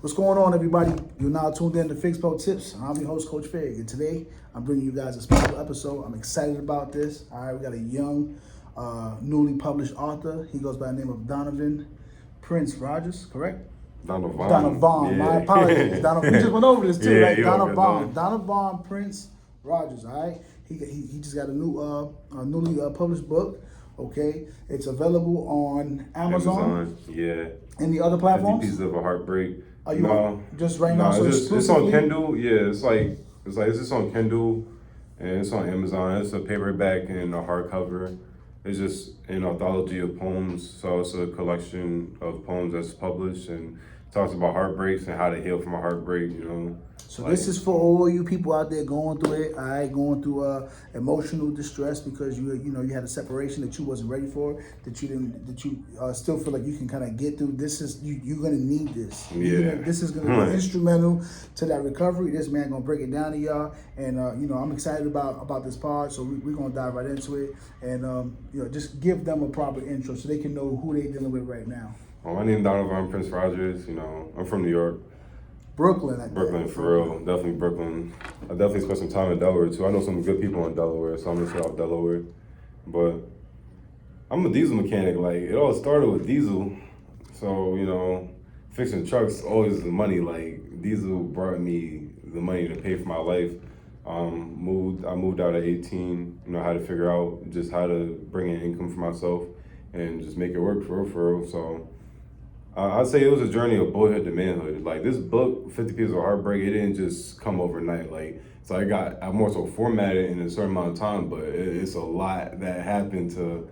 What's going on, everybody? You're now tuned in to Fix Pro Tips. I'm your host, Coach Fig, and today I'm bringing you guys a special episode. I'm excited about this. All right, we got a young, newly published author. He goes by the name of Donovan Prince Rogers, correct? Donovan. Yeah. My apologies. Donovan. We just went over this too, right? Donovan. Donovan Prince Rogers. All right. He just got a newly published book. Okay, it's available on Amazon. Yeah. Any other platforms? Pieces of a Heartbreak. Are you just right now? So it's on Kindle. Yeah, it's just on Kindle, and it's on Amazon. It's a paperback and a hardcover. It's just an anthology of poems. So it's a collection of poems that's published and talks about heartbreaks and how to heal from a heartbreak. You know. So this is for all you people out there going through it, all right, going through emotional distress because you had a separation that you wasn't ready for, that you still feel like you can kind of get through. This is you're gonna need this. Yeah. This is gonna be instrumental to that recovery. This man gonna break it down to y'all, and I'm excited about this pod. So we're gonna dive right into it, and just give them a proper intro so they can know who they dealing with right now. Well, my name is Donovan Prince Rogers. I'm from New York. Brooklyn, for real. Definitely Brooklyn. I definitely spent some time in Delaware too. I know some good people in Delaware, so I'm gonna shout out Delaware. But I'm a diesel mechanic. Like, it all started with diesel. So, fixing trucks always is the money. Like, diesel brought me the money to pay for my life. I moved out at 18, how to figure out just how to bring in income for myself and just make it work for real. So I'd say it was a journey of boyhood to manhood. Like, this book, 50 Pieces of Heartbreak, it didn't just come overnight. Like, so I more so formatted in a certain amount of time, but it's a lot that happened to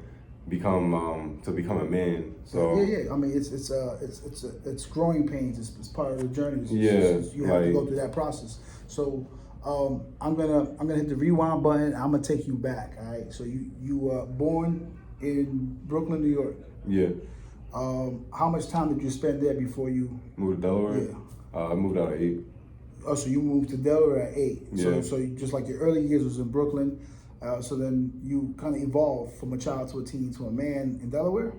become a man. So yeah. I mean, it's growing pains. It's part of the journey. You have to go through that process. So I'm gonna hit the rewind button. I'm gonna take you back. All right. So you were born in Brooklyn, New York. Yeah. How much time did you spend there before you moved to Delaware? Yeah. I moved out at 8. Oh, so you moved to Delaware at 8. Yeah. So you, just like your early years was in Brooklyn. So then you kind of evolved from a child to a teen to a man in Delaware?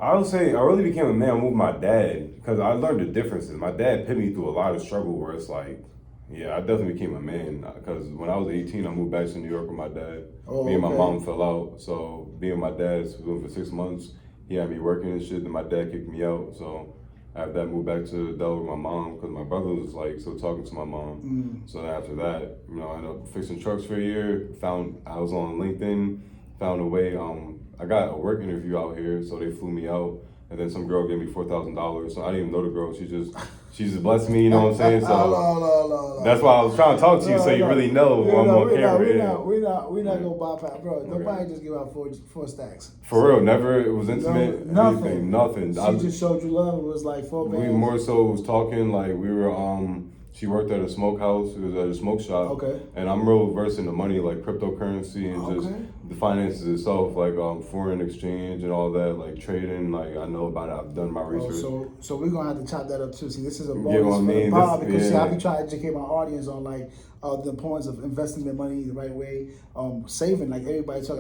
I would say I really became a man with my dad because I learned the differences. My dad put me through a lot of struggle where it's like, yeah, I definitely became a man because when I was 18, I moved back to New York with my dad. Me and my mom fell out. So being my dad for 6 months, he had me working and shit, and my dad kicked me out. So after that, I moved back to Delaware with my mom because my brother was still talking to my mom. So then after that, I ended up fixing trucks for a year. I was on LinkedIn, found a way. I got a work interview out here, so they flew me out. And then some girl gave me $4,000. So I didn't even know the girl. She just blessed me, you know what I'm saying? So that's why I was trying to talk to you, so you really know I'm on camera. We're not gonna bypass, bro. Nobody just give out four stacks. For real, never. It was intimate. Nothing. She just showed you love. It was like 4 bands. We more so was talking like we were. She worked at a smokehouse. It was at a smoke shop. Okay. And I'm real versed in the money, like cryptocurrency and just the finances itself, like foreign exchange and all that, like trading. Like, I know about it. I've done my research. So we're gonna have to chop that up too. See, this is a bonus for the pod because I be trying to educate my audience on the importance of investing their money the right way, saving. Like, everybody talk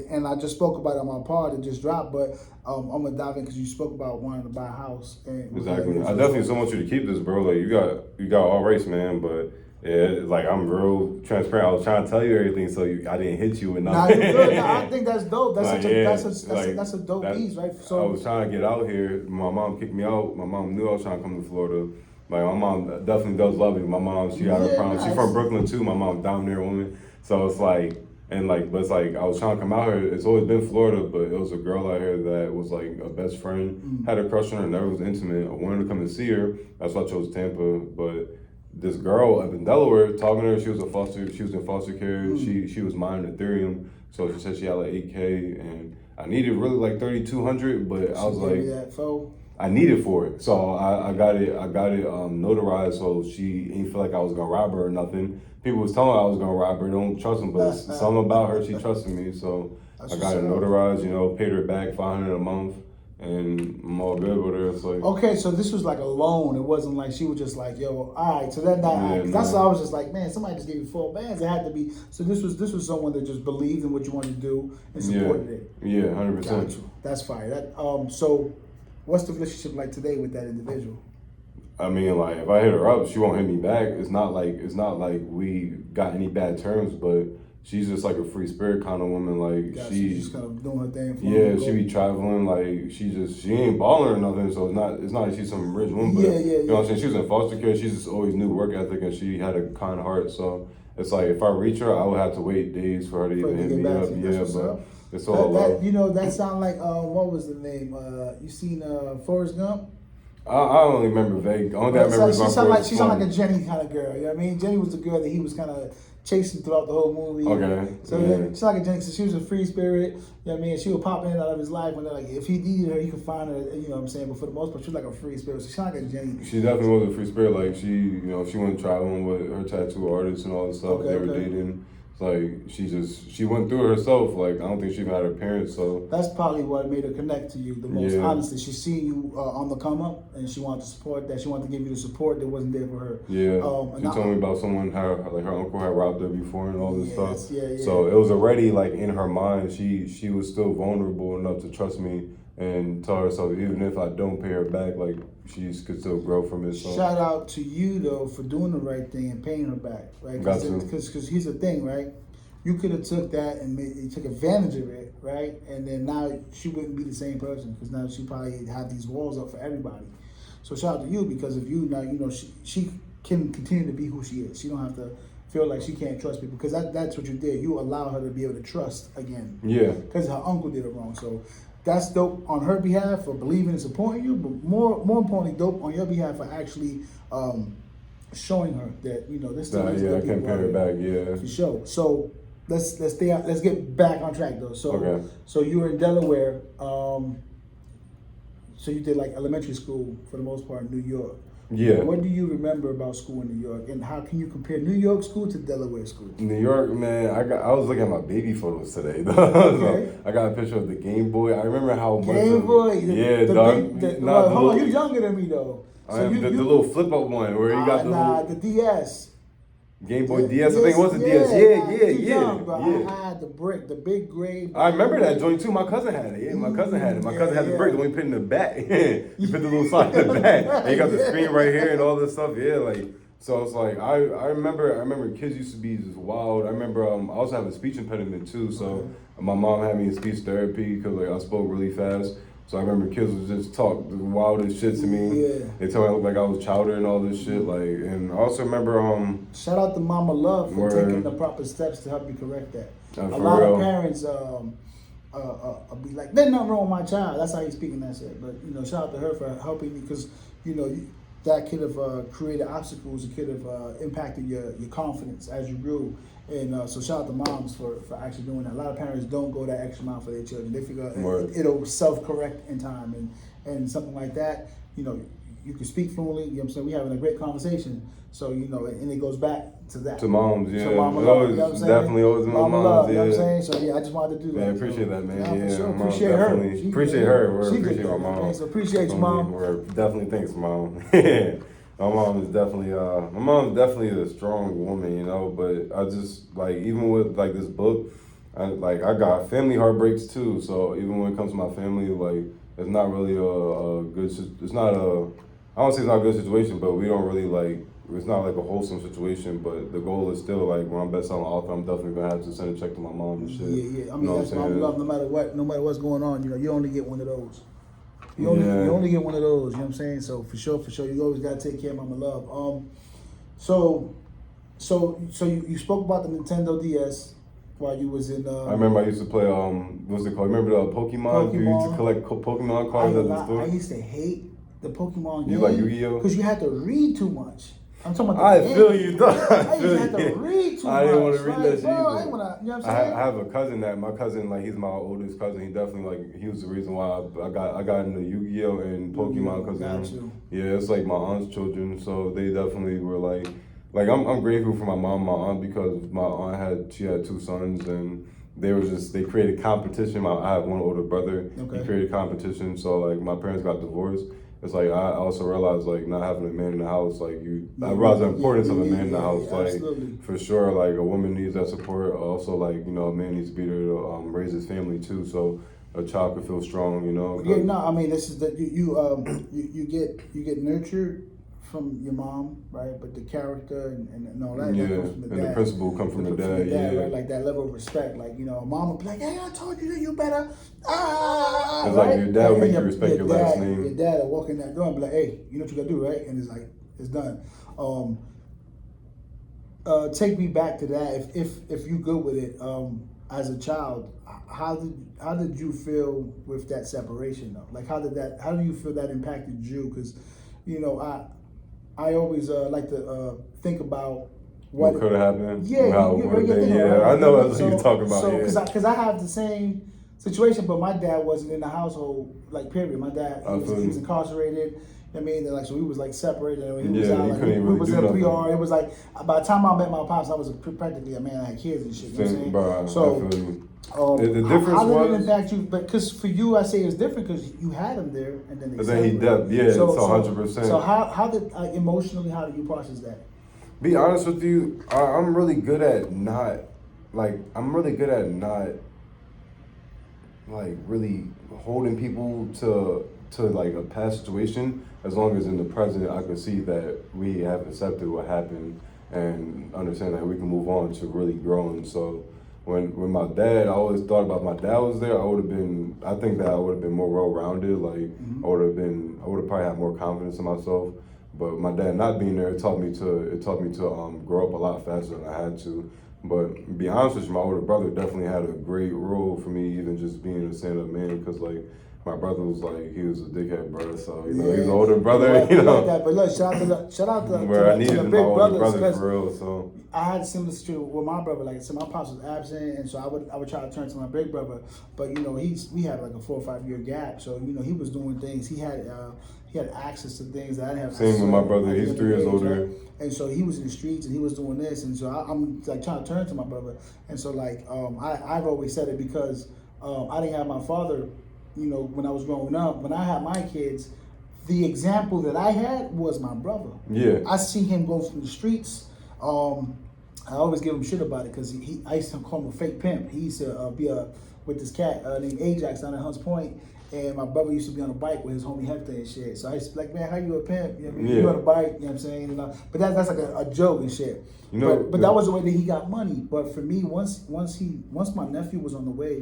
and I just spoke about it on my pod that just dropped, but I'm gonna dive in because you spoke about wanting to buy a house. Exactly. I definitely still want you to keep this, bro. Like, you got all race, man, but. Yeah, like, I'm real transparent. I was trying to tell you everything, so I didn't hit you with nothing. Nah, you're good. Nah, I think that's dope. That's that's a dope piece, right? So I was trying to get out here. My mom kicked me out. My mom knew I was trying to come to Florida. Like, my mom definitely does love me. My mom, she got her problems. She's from Brooklyn too. My mom, down there woman. So it's like, but it's like I was trying to come out here. It's always been Florida, but it was a girl out here that was like a best friend. Had a crush on her. Never was intimate. I wanted to come and see her. That's why I chose Tampa, but. This girl up in Delaware, talking to her, she was in foster care. She was mining Ethereum, so she said she had like 8K, and I needed really like 3,200, but I was like, I needed for it, so I got it notarized, so she ain't feel like I was gonna rob her or nothing. People was telling her I was gonna rob her, don't trust them, but something about her, she trusted me, so I got it notarized, paid her back $500 a month. And I'm all good with her. It's like, okay, so this was like a loan. It wasn't like she was just like, yo, all right. So that's why I was just like, man, somebody just gave you 4 bands. It had to be. So this was someone that just believed in what you wanted to do and supported it. Yeah, 100%. That's fire. So what's the relationship like today with that individual? I mean, like if I hit her up, she won't hit me back. It's not like we got any bad terms, but she's just like a free spirit kind of woman. Like she's just kind of doing her thing. Yeah, she be traveling. Like she ain't balling or nothing. So it's not like she's some rich woman. But, you know what I'm saying? She was in foster care. She's just always knew work ethic, and she had a kind heart. So it's like if I reach her, I would have to wait days for her to even hit me up. Yeah, but it's all love. You know, that sound like what was the name? You seen Forrest Gump? I only remember vague. Only thing I remember is she sound like a Jenny kind of girl. You know what I mean? Jenny was the girl that he was kind of chasing throughout the whole movie. Okay. So yeah, she's like a Jenny. So she was a free spirit. You know what I mean? She would pop in and out of his life when like if he needed her, he could find her. You know what I'm saying? But for the most part, she was like a free spirit. So she's like a Jenny. She definitely was a free spirit. Like she went traveling with her tattoo artist and all this stuff. They were dating. Like she went through it herself. Like I don't think she even had her parents. So that's probably what made her connect to you the most. Honestly, she seen you on the come up, and she wanted to support that. She wanted to give you the support that wasn't there for her. Yeah, she told me about someone her uncle had robbed her before and all this stuff. Yeah. So it was already like in her mind. She was still vulnerable enough to trust me and tell herself even if I don't pay her back, like she could still grow from it. So. Shout out to you though for doing the right thing and paying her back, right? Because here's the thing, right? You could have took that and you took advantage of it, right? And then now she wouldn't be the same person because now she probably have these walls up for everybody. So shout out to you because of you now. You know she can continue to be who she is. She don't have to feel like she can't trust people because that's what you did. You allow her to be able to trust again. Yeah. Because her uncle did it wrong. So. That's dope on her behalf for believing and supporting you, but more importantly, dope on your behalf for actually showing her that this still is I can pay her back. Yeah, for sure. So let's stay out. Let's get back on track though. So so you were in Delaware. So you did like elementary school for the most part in New York. Yeah. What do you remember about school in New York, and how can you compare New York school to Delaware school? New York, man, I was looking at my baby photos today. So I got a picture of the Game Boy. I remember how much. Game Boy, dog. Hold on, you're younger than me though. So the little flip up one where you got the the DS. Game Boy DS, I think it was a DS. Yeah. I had the big gray. I remember that joint too. My cousin had it. Yeah, my cousin had it. My cousin had the brick. The one you put in the back. You put the little sign in the back. And you got the screen right here and all this stuff. Yeah, like so. It's like I remember kids used to be just wild. I remember I also have a speech impediment too. So my mom had me in speech therapy because like I spoke really fast. So I remember kids would just talk the wildest shit to me. Yeah. They told me I looked like I was chowder and all this shit. Like, and I also remember shout out to Mama Love for taking the proper steps to help you correct that. A lot of parents be like, "There's nothing wrong with my child." That's how he's speaking that shit. But shout out to her for helping me because that could have created obstacles. It could have impacted your confidence as you grew. And so shout out to moms for actually doing that. A lot of parents don't go that extra mile for their children. They figure it'll self-correct in time and something like that. You can speak fluently. You know what I'm saying? We're having a great conversation. So, and it goes back to that. To moms, yeah. So mama love, definitely always mama love, you know what I'm saying? So yeah, I just wanted to do that. Yeah, I appreciate that, man. Sure. Appreciate her. Appreciate her. We appreciate my mom. Okay, so appreciate you, mom. We're definitely thanks, mom. My mom's definitely a strong woman, but I just like even with like this book, I got family heartbreaks too. So even when it comes to my family, like it's not really a good. It's not a. I don't say it's not a good situation, but we don't really like. It's not like a wholesome situation. But the goal is still like when I'm best-selling author, I'm definitely gonna have to send a check to my mom and shit. Yeah. I mean that's my love. No matter what's going on, you only get one of those. You only get one of those, you know what I'm saying? So for sure, you always gotta take care of Mama Love. So you spoke about the Nintendo DS while you was in. I remember I used to play what's it called? Remember the Pokemon? You used to collect Pokemon cards at the store. I used to hate the Pokemon game. You like Yu-Gi-Oh? Because you had to read too much. I'm talking about I feel you, dog. I used to have to read too much. I didn't want to read that shit either. You know what I'm saying? I have a cousin he's my oldest cousin. He definitely he was the reason why I got into Yu-Gi-Oh and Pokemon because it's like my aunt's children, so they definitely were like I'm grateful for my mom and my aunt because my aunt had two sons and they created competition. I have one older brother. Okay. He created competition, so like my parents got divorced. It's like I also realized like not having a man in the house, like I realized the importance of a man in the house. Like absolutely. For sure, like a woman needs that support. Also, like a man needs to be there to raise his family too, so a child can feel strong. Yeah, no, I mean this is that you get nurtured from your mom, right? But the character and all that, Yeah, that comes from the dad. and the principle come from the dad, yeah. Right? Like that level of respect. Like, a mom would be like, hey, I told you that you better, It's right? like your dad will make you respect your last name. Your dad will walk in that door and be like, hey, you know what you gotta do, right? And it's like, it's done. Take me back to that. If you good with it, as a child, how did you feel with that separation though? Like how do you feel that impacted you? Because, I always like to think about what could have happened. Yeah, I know that's what you're talking about. So, because I have the same situation, but my dad wasn't in the household, like, period. My dad, he was incarcerated. I mean, like, so we was like separated. He was out, like, we was in a PR. It was like by the time I met my pops, I was practically a man. I had kids and shit. You know what I'm saying? So the difference how was, did it impact you? But because for you, I say it's different because you had him there, and then he died. Yeah, so, it's 100%. So how did emotionally, how did you process that? Be honest with you, I'm really good at not like really holding people to like a past situation, as long as in the present I can see that we have accepted what happened and understand that we can move on to really growing. So when my dad, I always thought about my dad was there, I think that I would have been more well-rounded. Like, I would have probably had more confidence in myself. But my dad not being there, it taught me to grow up a lot faster than I had to. But to be honest with you, my older brother definitely had a great role for me, even just being a stand-up man, because like my brother was like, he was a dickhead brother, so he's an older brother, Like that. But look, shout out to where I needed the my big older brothers, brother for real. So I had a similar situation with my brother. Like I said, my pops was absent, and so I would try to turn to my big brother. But we had like a 4 or 5 year gap, so he was doing things. He had access to things that I didn't have. Same with my brother. He's 3 years older. Right? And so he was in the streets and he was doing this, and so I'm like trying to turn to my brother. And so like I've always said it because I didn't have my father. When I was growing up, when I had my kids, the example that I had was my brother. Yeah. I see him go through the streets. I always give him shit about it because I used to call him a fake pimp. He used to be with this cat named Ajax down at Hunts Point. And my brother used to be on a bike with his homie Hector and shit. So I used to be like, man, how you a pimp? You on a bike, you know what I'm saying? But that's like a joke and shit. But that was the way that he got money. But for me, once my nephew was on the way,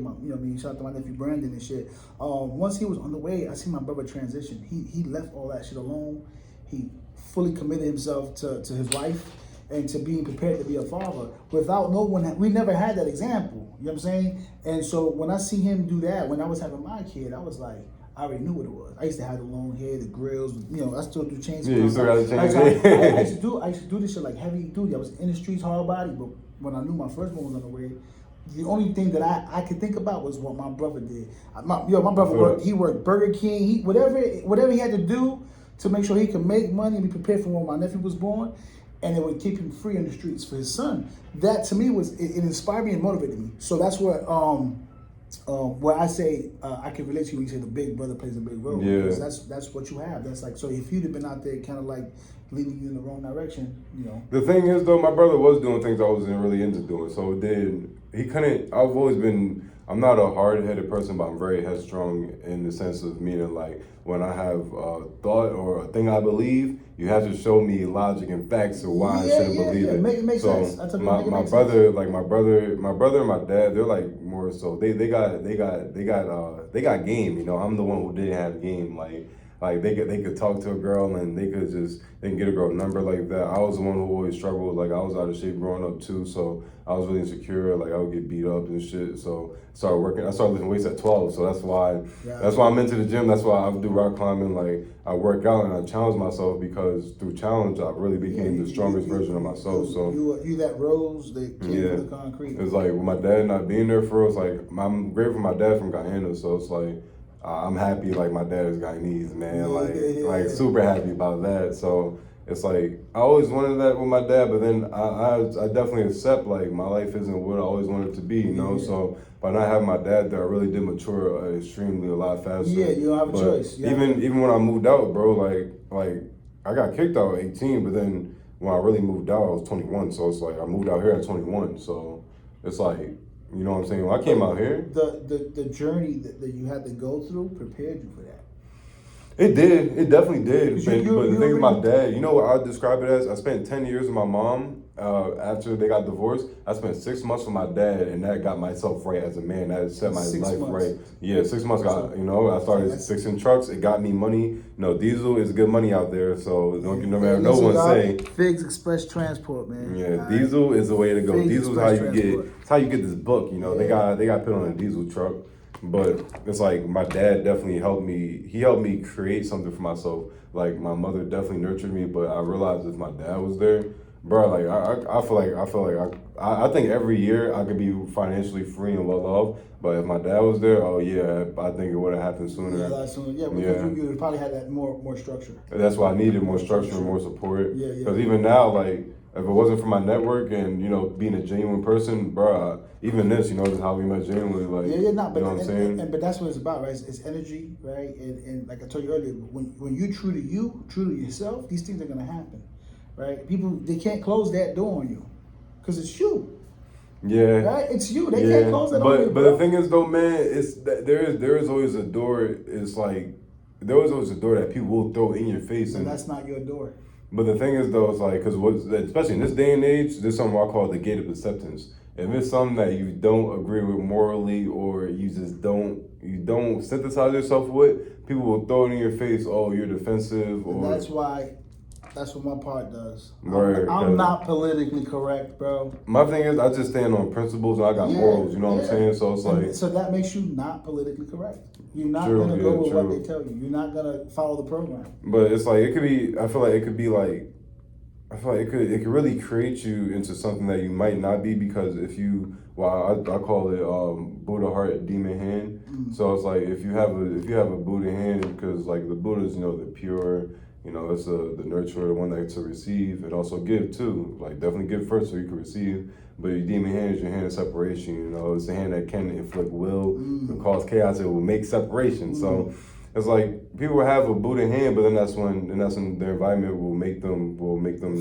shout out to my nephew Brandon and shit. Once he was on the way, I see my brother transition. He left all that shit alone. He fully committed himself to his wife and to being prepared to be a father without no one. We never had that example. You know what I'm saying? And so when I see him do that, when I was having my kid, I was like, I already knew what it was. I used to have the long hair, the grills. I still do chains. Yeah, you still got the chains. I used to do this shit like heavy duty. I was in the streets, hard body. But when I knew my first one was on the way, the only thing that I could think about was what my brother did. My brother worked. He worked Burger King. Whatever he had to do to make sure he could make money and be prepared for when my nephew was born. And it would keep him free on the streets for his son. That to me it inspired me and motivated me. So that's where I say I can relate to you when you say the big brother plays a big role. Yeah. Because that's what you have. That's like, so if you'd have been out there kind of like leading you in the wrong direction, The thing is though, my brother was doing things I wasn't really into doing. So I'm not a hard-headed person, but I'm very headstrong in the sense of meaning like when I have a thought or a thing I believe, you have to show me logic and facts of why I shouldn't believe it. Makes sense. My brother and my dad, they're like more so they got game. I'm the one who didn't have game. Like they could talk to a girl and they can get a girl number like that. I was the one who always struggled. Like I was out of shape growing up too, so I was really insecure. Like I would get beat up and shit. So I started lifting weights at 12. So that's why I'm into the gym. That's why I do rock climbing. Like I work out and I challenge myself because through challenge I really became the strongest version of myself. So you that rose that came from the concrete. It's like with my dad not being there for us. Like I'm grateful for my dad from Guyana. So it's like. I'm happy, like my dad is Guyanese, man. Like super happy about that. So it's like I always wanted that with my dad, but then I definitely accept like my life isn't what I always wanted it to be, So by not having my dad there, I really did mature extremely a lot faster. Yeah, you don't have a choice. Even when I moved out, bro, like I got kicked out at 18, but then when I really moved out, I was 21. So it's like I moved out here at 21. So it's like. You know what I'm saying? When I came out here, the journey that you had to go through prepared you for that. It did. It definitely did. But the thing is, my dad, you know what I describe it as? I spent 10 years with my mom after they got divorced. I spent 6 months with my dad, and that got myself right as a man. That set my life right. Yeah, 6 months got, I started fixing trucks. It got me money. Diesel is good money out there, so no matter no one say. Figs Express Transport, man. Yeah, diesel is the way to go. Diesel is how you get. It's how you get this book. They got put on a diesel truck. But it's like my dad definitely helped me. He helped me create something for myself. Like my mother definitely nurtured me, but I realized if my dad was there, bro, like I think every year I could be financially free and well off. But if my dad was there, oh yeah, I think it would have happened sooner. Yeah, a lot sooner. Yeah, because you would probably had that more structure. That's why I needed more structure and more support. Yeah. Because even now, like, if it wasn't for my network and being a genuine person, bro, even this, this is how we met genuinely. Like, but you know what I'm saying? But that's what it's about, right? It's energy, right? And like I told you earlier, when you're true to yourself, these things are gonna happen, right? People, they can't close that door on you, because it's you. Yeah. Right? It's you. They can't close that on you. But the thing is, though, man, it's that there is always a door. It's like there is always a door that people will throw in your face, and that's not your door. But the thing is, though, it's like, especially in this day and age, there's something I call the gate of acceptance. If it's something that you don't agree with morally, or you just don't synthesize yourself with, people will throw it in your face. Oh, you're defensive, or that's what my part does. Right, I'm not politically correct, bro. My thing is, I just stand on principles and I got morals. You know what I'm saying? So it's like, so that makes you not politically correct. You're not gonna go with what they tell you. You're not gonna follow the program. But it's like it could be. I feel like it could really create you into something that you might not be, because if you, I call it Buddha heart, demon hand. Mm-hmm. So it's like if you have a Buddha hand, because like the Buddha's, the pure. It's the nurturer, the one that to receive and also give too. Like definitely give first so you can receive. But your demon hand is your hand of separation. It's the hand that can inflict will and cause chaos. It will make separation. So it's like people will have a Buddha hand, but then that's when their environment will make them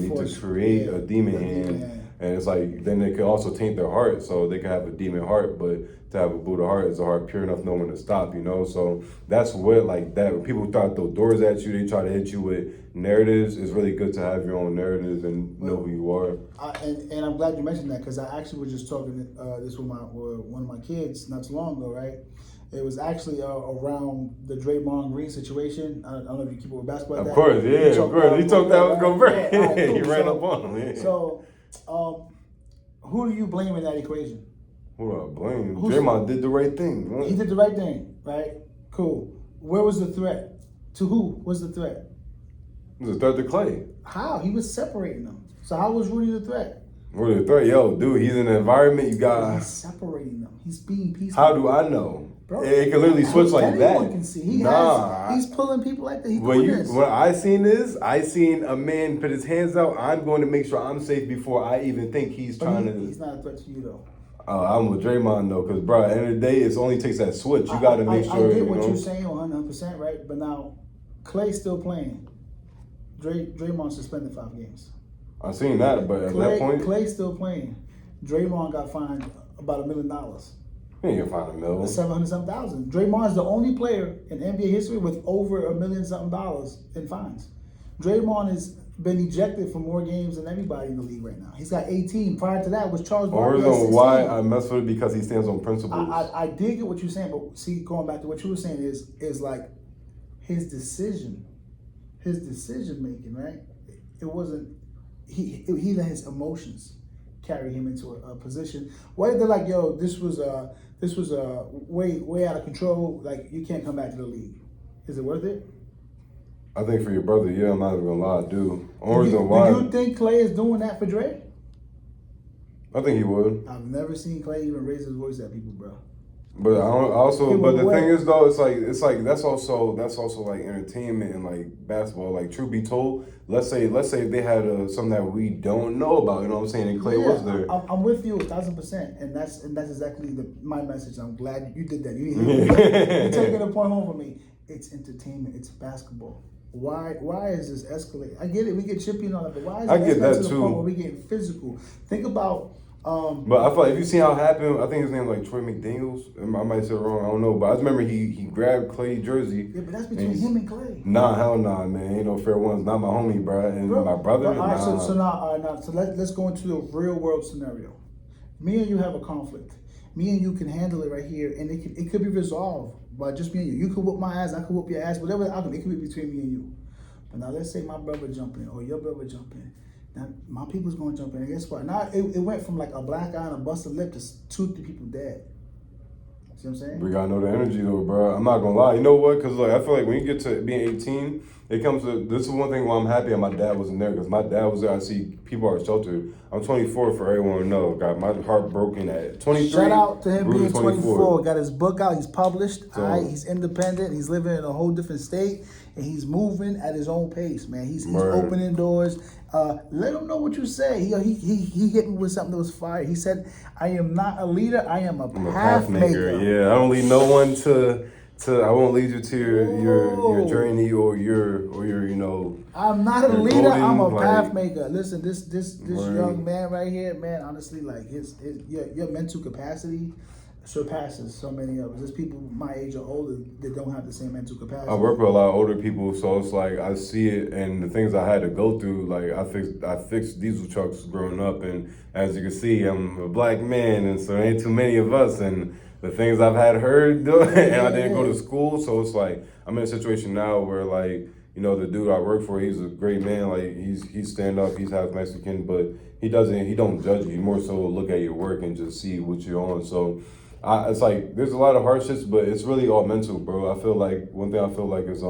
need to create a demon hand. And it's like then they could also taint their heart, so they could have a demon heart, but to have a Buddha heart is a heart pure enough, no one to stop, So that's what, like that. When people try to throw doors at you, they try to hit you with narratives. It's really good to have your own narratives and know who you are. And I'm glad you mentioned that, because I actually was just talking this with one of my kids not too long ago, right? It was actually around the Draymond Green situation. I don't know if you keep up with basketball. Of course. He talked that was going to He ran up on him. Yeah. So, who do you blame in that equation? Who do I blame? Draymond did the right thing. Right? He did the right thing, right? Cool. Where was the threat? To who was the threat? It was a threat to Clay. How? He was separating them. So how was Rudy the threat? Rudy the threat? Yo, dude, he's in an environment you got. He's separating them. He's being peaceful. How do I know? Bro, it can literally switch like that. Anyone can see. He's pulling people like that. When I seen a man put his hands out, I'm going to make sure I'm safe before I even think he's trying to. He's not a threat to you though. I'm with Draymond though, because bro, at the end of the day, it only takes that switch. You got to make sure. I get what you're saying 100%, right? But now, Clay's still playing. Draymond suspended 5 games. I seen that, but at that point, Clay's still playing. Draymond got fined about $1 million. He ain't gonna find $1 million. 700-something thousand. Draymond's the only player in NBA history with over $1 million-something in fines. Draymond has been ejected from more games than anybody in the league right now. He's got 18. Prior to that was Charles Barkley. The reason why I mess with it because he stands on principles. I did get what you're saying, but see, going back to what you were saying is like his decision making, right? It wasn't he let his emotions carry him into a position. Why they're like, yo, this was way out of control. Like, you can't come back to the league. Is it worth it? I think for your brother, yeah, I'm not even gonna lie, dude. Do you think Clay is doing that for Dre? I think he would. I've never seen Clay even raise his voice at people, bro. But the thing is though, it's like that's also like entertainment and like basketball. Like, truth be told, let's say they had something that we don't know about. You know what I'm saying? And Clay was there. I'm with you 1,000%, and that's exactly my message. I'm glad you did that. You're taking a point home for me. It's entertainment. It's basketball. Why is this escalating? I get it. We get chippy and all that, but why is it escalating to the point where we getting physical? Think about But I feel like if you see how it happened, I think his name like Troy McDaniels. I might say it wrong. I don't know, but I just remember he grabbed Clay jersey. Yeah, but that's between him and Clay. Nah, hell nah, man. Ain't no fair ones. Not my homie, bro, and my brother. All right, nah. So let's go into the real world scenario. Me and you have a conflict. Me and you can handle it right here, and it could be resolved by just me and you. You could whoop my ass, I could whoop your ass, whatever the outcome. It could be between me and you. But now let's say my brother jump in or your brother jump in. Now my people's gonna jump in. And guess what? Now it went from like a black eye and a busted lip to 2-3 people dead. See what I'm saying? We gotta know the energy though, bro. I'm not gonna lie. You know what? Because like I feel like when you get to being 18, it comes to this is one thing why I'm happy that my dad wasn't there, because my dad was there. I see people are sheltered. I'm 24 for everyone to know. Got my heart broken at 23. Shout out to him being 24. Got his book out. He's published. So, all right. He's independent. He's living in a whole different state, and he's moving at his own pace, man. He's opening doors. Let him know what you say. He hit me with something that was fire. He said, "I am not a leader. I am a path maker." Yeah, I don't lead no one to. I won't lead you to your journey or your I'm not a leader. I'm a path maker. Listen, this young man right here, man. Honestly, like your mental capacity surpasses so many of us. There's people my age or older that don't have the same mental capacity. I work with a lot of older people, so it's like I see it, and the things I had to go through. Like I fixed diesel trucks growing up, and as you can see, I'm a black man, and so there ain't too many of us, and the things I've had heard do, and I didn't go to school, so it's like I'm in a situation now where like the dude I work for, he's a great man. Like he's stand up, he's half Mexican, but he don't judge you. He more so look at your work and just see what you're on. So. It's like there's a lot of hardships, but it's really all mental, bro. I feel like one thing I feel like is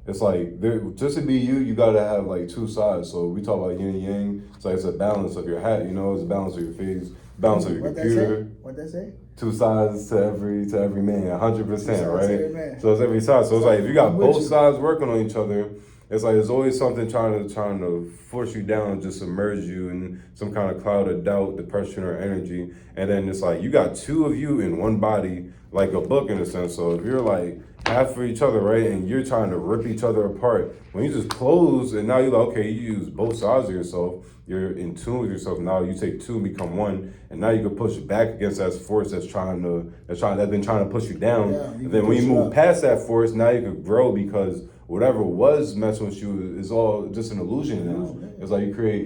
it's like just to be you gotta have like two sides. So we talk about yin and yang. It's like it's a balance of your hat, it's a balance of your face, balance of your computer. What that say? Two sides to every man, 100%, right? So it's every side. So it's like if you got both sides working on each other, it's like there's always something trying to force you down and just submerge you in some kind of cloud of doubt, depression, or energy. And then it's like you got two of you in one body, like a book in a sense. So if you're like half for each other, right, and you're trying to rip each other apart, when you just close and now you're like, okay, you use both sides of yourself, you're in tune with yourself. Now you take two and become one, and now you can push back against that force that's been trying to push you down. And then when you move past that force, now you can grow, because whatever was messing with you is all just an illusion now. It's like you create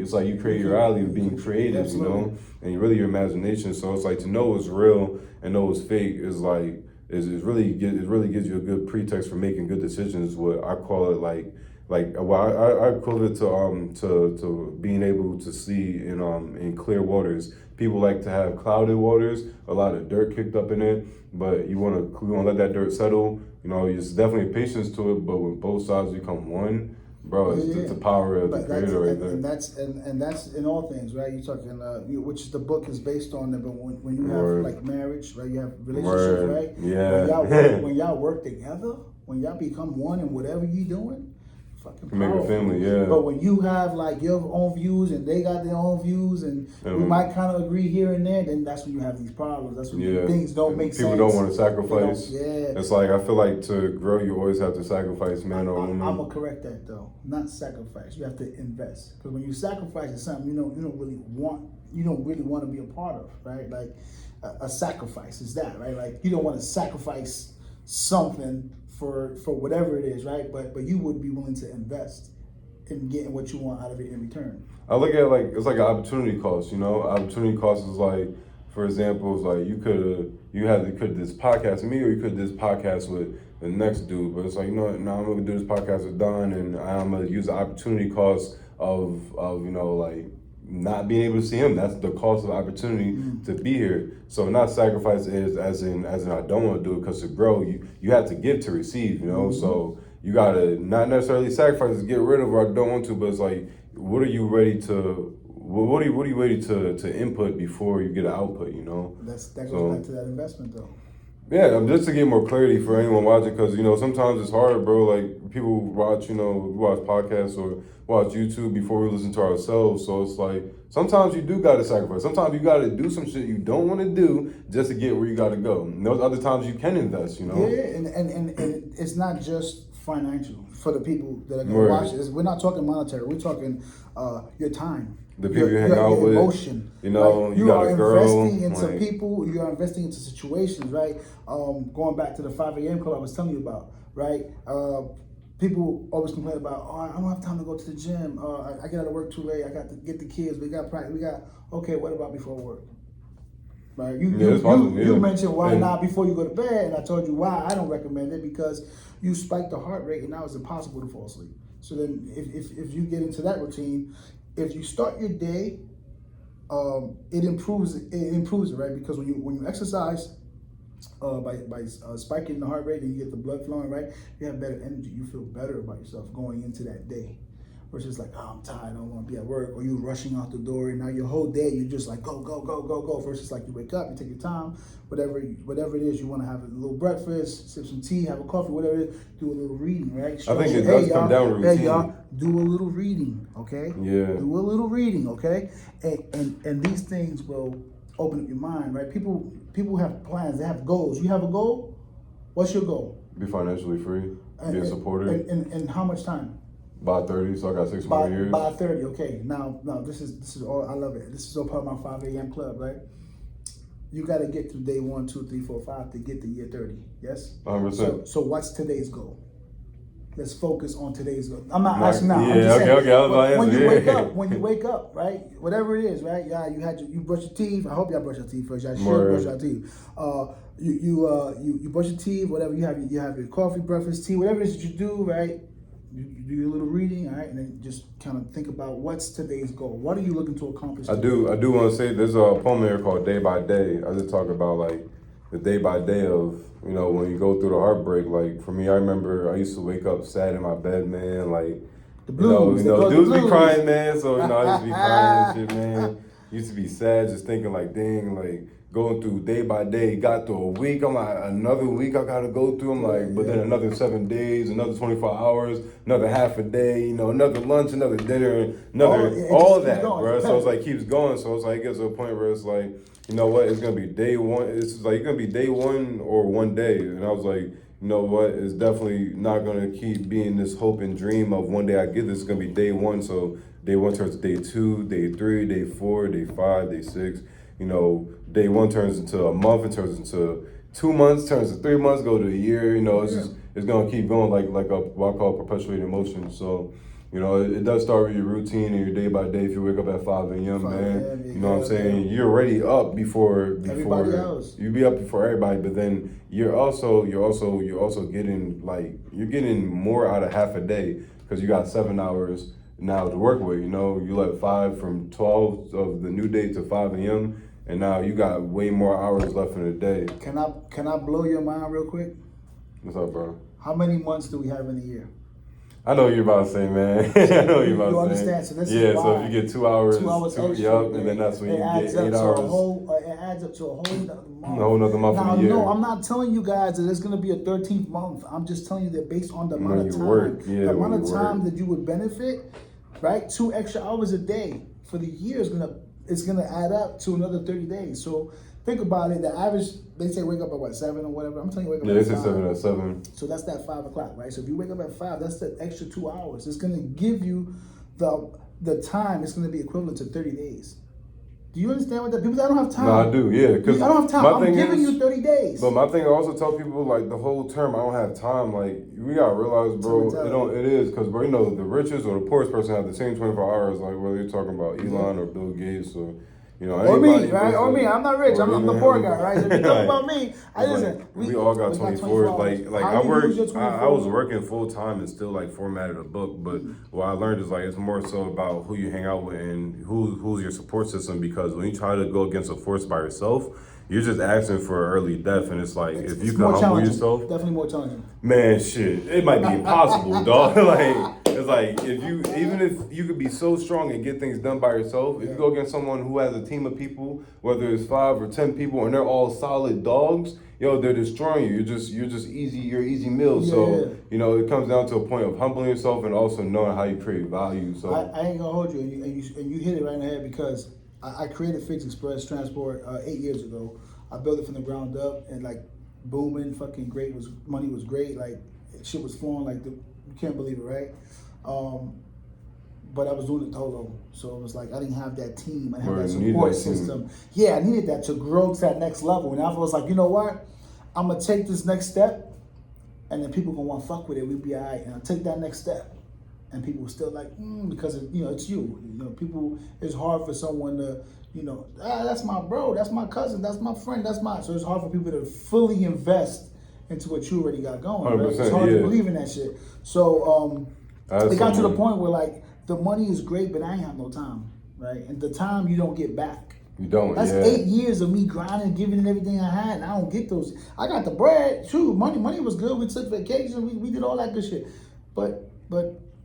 your reality of being creative, and really your imagination. So it's like to know what's real and know what's fake is like it really gives you a good pretext for making good decisions. What I call it I call it to being able to see in clear waters. People like to have clouded waters, a lot of dirt kicked up in it, but you want to let that dirt settle. There's definitely patience to it, but when both sides become one, bro, it's the power of the creator right there. And that's in all things, right? You're talking, which the book is based on. But when you have like marriage, right? You have relationships, right? Yeah. When y'all work together, when y'all become one in whatever you're doing, fucking make a family, yeah. But when you have like your own views and they got their own views, and we might kind of agree here and there, then that's when you have these problems. That's when things don't make sense. People don't want to sacrifice. It's like I feel like to grow, you always have to sacrifice, man or woman. I'm gonna correct that though. Not sacrifice. You have to invest, because when you sacrifice it's something you don't really want to be a part of, right? Like a sacrifice is that, right? Like you don't want to sacrifice something for whatever it is, right? But you would be willing to invest in getting what you want out of it in return. I look at it like it's like an opportunity cost, Opportunity cost is like, for example, it's like you could this podcast with me, or you could this podcast with the next dude. But it's like, now I'm gonna do this podcast with Don, and I'm gonna use the opportunity cost of like not being able to see him. That's the cost of opportunity to be here. So not sacrifice is as in I don't want to do it, because to grow you have to give to receive, So you gotta not necessarily sacrifice to get rid of what I don't want to, but it's like what are you ready to input before you get an output, That goes back to that investment though. Yeah, just to get more clarity for anyone watching, because sometimes it's hard, bro. Like people watch, we watch podcasts or watch YouTube before we listen to ourselves. So it's like sometimes you do gotta sacrifice. Sometimes you gotta do some shit you don't want to do just to get where you gotta go. And those other times you can invest, Yeah, and it's not just financial for the people that are going to watch this. We're not talking monetary. We're talking your time. The people you hang out with, emotion. you know, like, you got a girl. Investing into people. You are investing into situations, right? Going back to the 5 a.m. club I was telling you about, right? People always complain about, oh, I don't have time to go to the gym. I get out of work too late. I got to get the kids. We got practice. Okay, what about before work? Right? You mentioned why not before you go to bed, and I told you why I don't recommend it, because you spike the heart rate and now it's impossible to fall asleep. So then if you get into that routine, if you start your day, it improves it, right? Because when you exercise, by spiking the heart rate and you get the blood flowing, right, you have better energy. You feel better about yourself going into that day. Versus like, oh, I'm tired, I don't want to be at work, or you rushing out the door, and now your whole day you're just like go. Versus like you wake up, you take your time, whatever it is, you want to have a little breakfast, sip some tea, have a coffee, whatever it is, do a little reading, right? I think it does come down to routine. Hey y'all, do a little reading, okay? Yeah. Do a little reading, okay? And these things will open up your mind, right? People have plans, they have goals. You have a goal? What's your goal? Be financially free, be a supporter. And how much time? By 30, so I got 6 more years. By 30, okay. Now this is all, I love it. This is all part of my 5 a.m. club, right? You got to get through day 1, 2, 3, 4, 5 to get to year 30. Yes. 100%. So what's today's goal? Let's focus on today's goal. I'm not asking now. Yeah, I'm just saying, okay. When you wake up, right? Whatever it is, right? Yeah, you brush your teeth. I hope y'all brush your teeth first. Y'all should brush your teeth. You brush your teeth. Whatever you have your coffee, breakfast, tea, whatever it is that you do, right? You do your little reading, all right, and then just kind of think about what's today's goal. What are you looking to accomplish today? I do want to say there's a poem here called Day by Day. I just talk about like the day by day of, you know, when you go through the heartbreak. Like for me, I remember I used to wake up sad in my bed, man. Like the blues, dudes be crying, man. So I used to be crying and shit, man. Used to be sad, just thinking like, dang, like going through day by day. Got through a week. I'm like, another week I gotta go through. I'm like, but then another 7 days, another 24 hours, another half a day, you know, another lunch, another dinner, all that, bro. So it's like keeps going. So it's like it gets to a point where it's like, you know what, it's gonna be day one. It's like gonna be day one or one day. And I was like, you know what, it's definitely not gonna keep being this hope and dream of one day I get this. It's gonna be day one. So day one turns to day 2, day 3, day 4, day 5, day 6. You know, day 1 turns into a month, it turns into 2 months, turns to 3 months, go to a year. You know, it's gonna keep going like what I call perpetuating emotion. So, you know, it does start with your routine and your day by day. If you wake up at 5 a.m., man, you know what I'm saying? You're already up before everybody else. You be up before everybody, but then you're also getting you're getting more out of half a day because you got 7 hours now to work with. You know, you let 5 from 12 of the new day to 5 a.m. and now you got way more hours left in the day. Can I blow your mind real quick? What's up, bro? How many months do we have in a year? I know what you're about to say, man. I know what you're about to say. You understand? So this is why. So if you get 2 hours, extra, and then that's when you get 8 hours. It adds up to a whole nother month. A whole nother month of the year. No, I'm not telling you guys that it's going to be a 13th month. I'm just telling you that based on the amount of time, the amount of time that you would benefit, right? 2 extra hours a day for the year it's gonna add up to another 30 days. So think about it. The average, they say wake up at 7 or whatever. I'm telling you, wake up at 5. They say 7 at 7. So that's that 5 o'clock, right? So if you wake up at 5, that's the extra 2 hours. It's gonna give you the time. It's gonna be equivalent to 30 days. Do you understand what that? People say, I don't have time. No, I do, yeah. Because I don't have time. I'm giving you 30 days. But my thing, I also tell people like the whole term, I don't have time. Like we gotta realize, bro, it is because, bro, you know, the richest or the poorest person have the same 24 hours. Like whether you're talking about Elon or Bill Gates or, you know, or me, right? Or me. I'm not rich. I'm the poor guy, right? So if you talk about me, we all got 24 hours. Like I was working full time and still like formatted a book. But what I learned is like it's more so about who you hang out with and who's your support system. Because when you try to go against a force by yourself, you're just asking for early death. And it's like if you can humble yourself, definitely more challenging. Man, shit, it might be impossible, dog. Like it's like even if you could be so strong and get things done by yourself, if you go against someone who has a team of people, whether it's 5 or 10 people, and they're all solid dogs, yo, they're destroying you. You're just easy. You're easy meal. So you know, it comes down to a point of humbling yourself and also knowing how you create value. So I ain't gonna hold you, and you hit it right in the head because I created Fix Express Transport 8 years ago. I built it from the ground up and like booming, fucking great. Money was great. Like shit was flowing like you can't believe it, right? But I was doing it solo, so it was like I didn't have that team. I didn't have that support system. Yeah, I needed that to grow to that next level. And I was like, you know what? I'm gonna take this next step, and then people gonna want to fuck with it. We'll be alright. And I'll take that next step, and people still like, because it's you. People. It's hard for someone to, that's my bro, that's my cousin, that's my friend, that's my. So it's hard for people to fully invest into what you already got going. Right? It's hard to believe in that shit. So it got to the point where like the money is great, but I ain't have no time, right? And the time you don't get back. You don't. That's 8 years of me grinding, giving it everything I had, and I don't get those. I got the bread, true. Money was good. We took vacation. We did all that good shit, but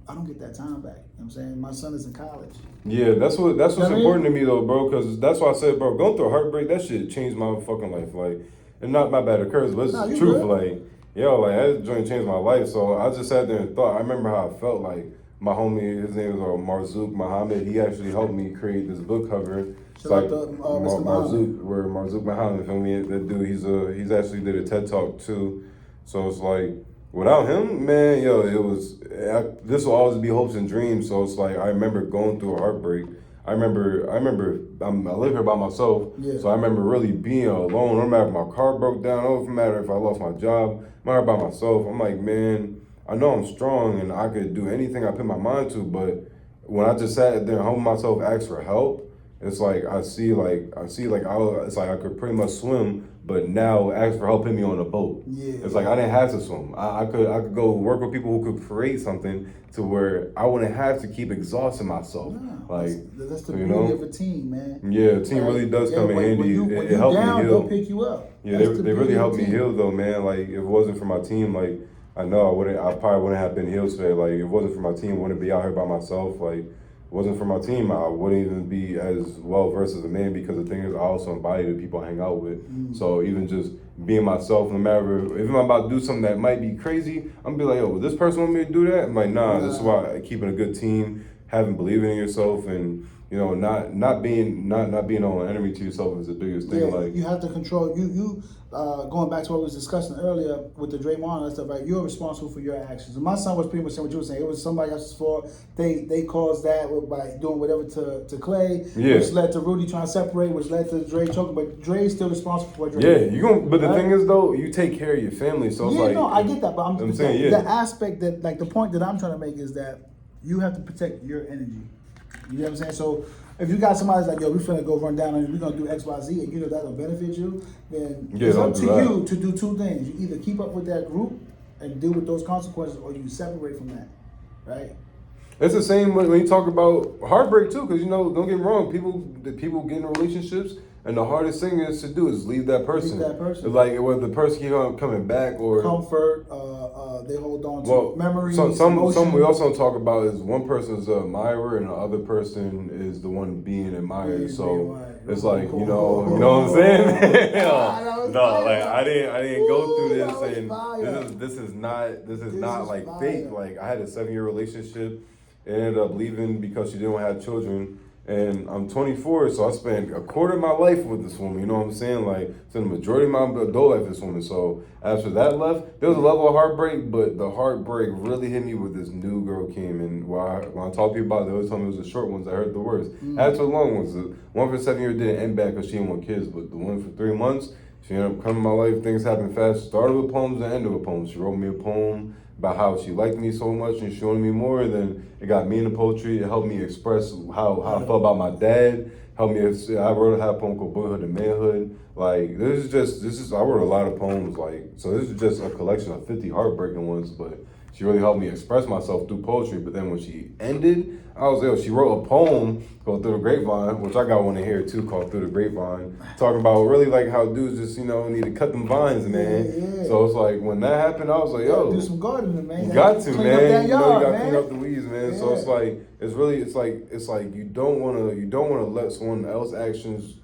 I don't get that time back. You know what I'm saying? My son is in college. Yeah, that's what's important to me though, bro. Because that's why I said, bro, going through a heartbreak, that shit changed my fucking life. Like, and not my bad occurrence, but it's the truth. Good. Like, that joint changed my life. So I just sat there and thought. I remember how I felt. Like my homie, his name was Marzouk Muhammad. He actually helped me create this book cover. It's like Marzouk Muhammad. Feel me? That dude, he's actually did a TED Talk too. So it's like, without him, man, this will always be hopes and dreams. So it's like, I remember going through a heartbreak. I live here by myself. Yeah. So I remember really being alone. No matter if my car broke down, no matter if I lost my job, I'm here by myself. I'm like, man, I know I'm strong and I could do anything I put my mind to, but when I just sat there and humbled myself, asked for help, it's like it's like I could pretty much swim, but now ask for help put me on a boat. Yeah. It's like I didn't have to swim. I could go work with people who could create something to where I wouldn't have to keep exhausting myself. Yeah, that's the beauty of a team, man. Yeah, a team really does come in handy. It helped me heal. They'll pick you up. Yeah, they really helped me heal though, man. Like if it wasn't for my team, like I probably wouldn't have been healed today. Like if it wasn't for my team, I wouldn't be out here by myself. Like it wasn't for my team, I wouldn't even be as well versed as a man, because the thing is I also embody the people I hang out with. So even just being myself, no matter if I'm about to do something that might be crazy, I'm gonna be like, will this person want me to do that? I'm like, nah, this is why keeping a good team, believing in yourself, and not being an enemy to yourself is the biggest thing. Like you have to control you going back to what we was discussing earlier with the Draymond and stuff, right? You're responsible for your actions. And my son was pretty much saying what you were saying. It was somebody else's fault. They caused that by doing whatever to Clay, which led to Rudy trying to separate, which led to Dre choking. But Dre's still responsible for what Dre. Yeah, but the thing is though, you take care of your family, so it's like, no, I get that, but I'm saying the aspect that, like, the point that I'm trying to make is that you have to protect your energy. You know what I'm saying? So if you got somebody that's like, yo, we finna go run down and we're gonna do X, Y, Z, and that'll benefit you, then it's up to you to do two things. You either keep up with that group and deal with those consequences, or you separate from that, right? It's the same when you talk about heartbreak too, because don't get me wrong, people get in relationships, and the hardest thing is to do is leave that person. It's like whether the person keep on coming back or comfort, they hold on to memories. Some we also talk about is one person's the admirer and the other person is the one being admired. So it's like you know what I'm saying? No, like I didn't go through this, and this is not like fake. Like I had a 7-year relationship. Ended up leaving because she didn't have children, and I'm 24, so I spent a quarter of my life with this woman. You know what I'm saying? Like, spent the majority of my adult life with this woman. So after that left, there was a level of heartbreak, but the heartbreak really hit me when this new girl came. And when I talk to people about it, they always tell me it was the short ones I heard the worst. After the long ones, the one for 7 years didn't end bad because she didn't want kids, but the one for 3 months, she ended up coming in my life. Things happened fast. Started with poems and ended with poems. She wrote me a poem about how she liked me so much and she wanted me more. And then it got me into poetry. It helped me express how I felt about my dad. I wrote a poem called Boyhood and Manhood. Like I wrote a lot of poems. Like, so this is just a collection of 50 heartbreaking ones, but she really helped me express myself through poetry. But then when she ended, she wrote a poem called Through the Grapevine, which I got one in here too called Through the Grapevine, talking about really like how dudes just, need to cut them vines, man. Yeah. So it's like when that happened, I was like, yo, do some gardening, man. You got to, man. You got to clean up the weeds, man. Yeah. So it's like you don't wanna let someone else's actions,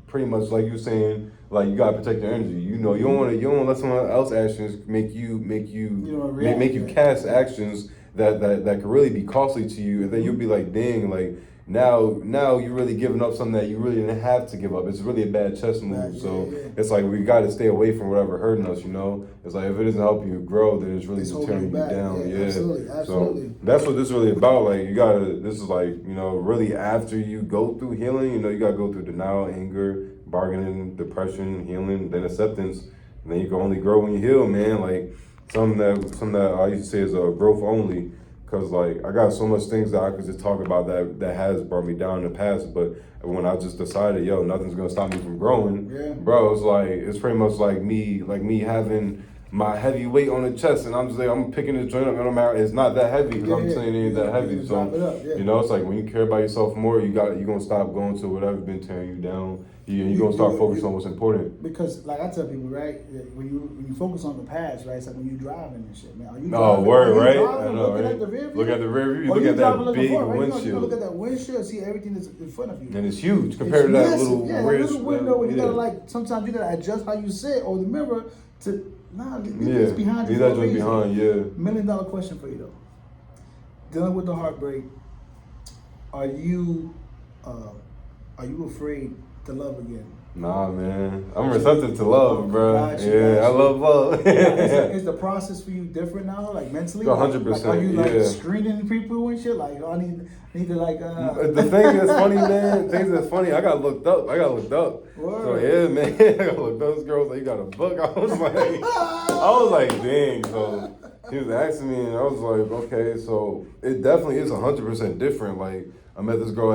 pretty much like you're saying, like you gotta protect your energy. You don't wanna let someone else's actions make you cast actions that could really be costly to you, and then you'll be like, dang, like now you're really giving up something that you really didn't have to give up. It's really a bad chess move. So it's like we got to stay away from whatever hurting us. It's like if it doesn't help you grow, then it's really just tearing you down. Yeah, absolutely. So that's what this is really about. Like this is like really after you go through healing. You got to go through denial, anger, bargaining, depression, healing, then acceptance. And then you can only grow when you heal, man. Like something that I used to say is growth only. Cause like I got so much things that I could just talk about that has brought me down in the past, but when I just decided, nothing's gonna stop me from growing, bro, it's pretty much like me having my heavy weight on the chest, and I'm just like I'm picking this joint up, and it's not that heavy because I'm saying it ain't that heavy. So it's like when you care about yourself more, you're gonna stop going to whatever's been tearing you down. You're gonna start focusing on what's important. Because, like I tell people, right, when you focus on the past, right, it's like when you driving and shit, man. Are you driving? Right? I know, right? At the rear view? Look at the rear view. Look at that big windshield. You look at that windshield, see everything that's in front of you. And it's huge compared to that little little window. And you gotta sometimes you gotta adjust how you sit or the mirror to it's behind you. Leave that joint behind. $1 million question for you though. Dealing with the heartbreak, are you afraid to love again? Nah, man. I'm receptive to love, bro. Gotcha. I love love. Is the process for you different now, like mentally? 100%. Like, are you screening people and shit? Like, I need to like. The thing that's funny, man. Things that's funny. I got looked up. Word. So yeah, man. I got looked up. This girl was like, "You got a book?" I was like, dang. So he was asking me, and I was like, okay. So it definitely is 100% different. Like I met this girl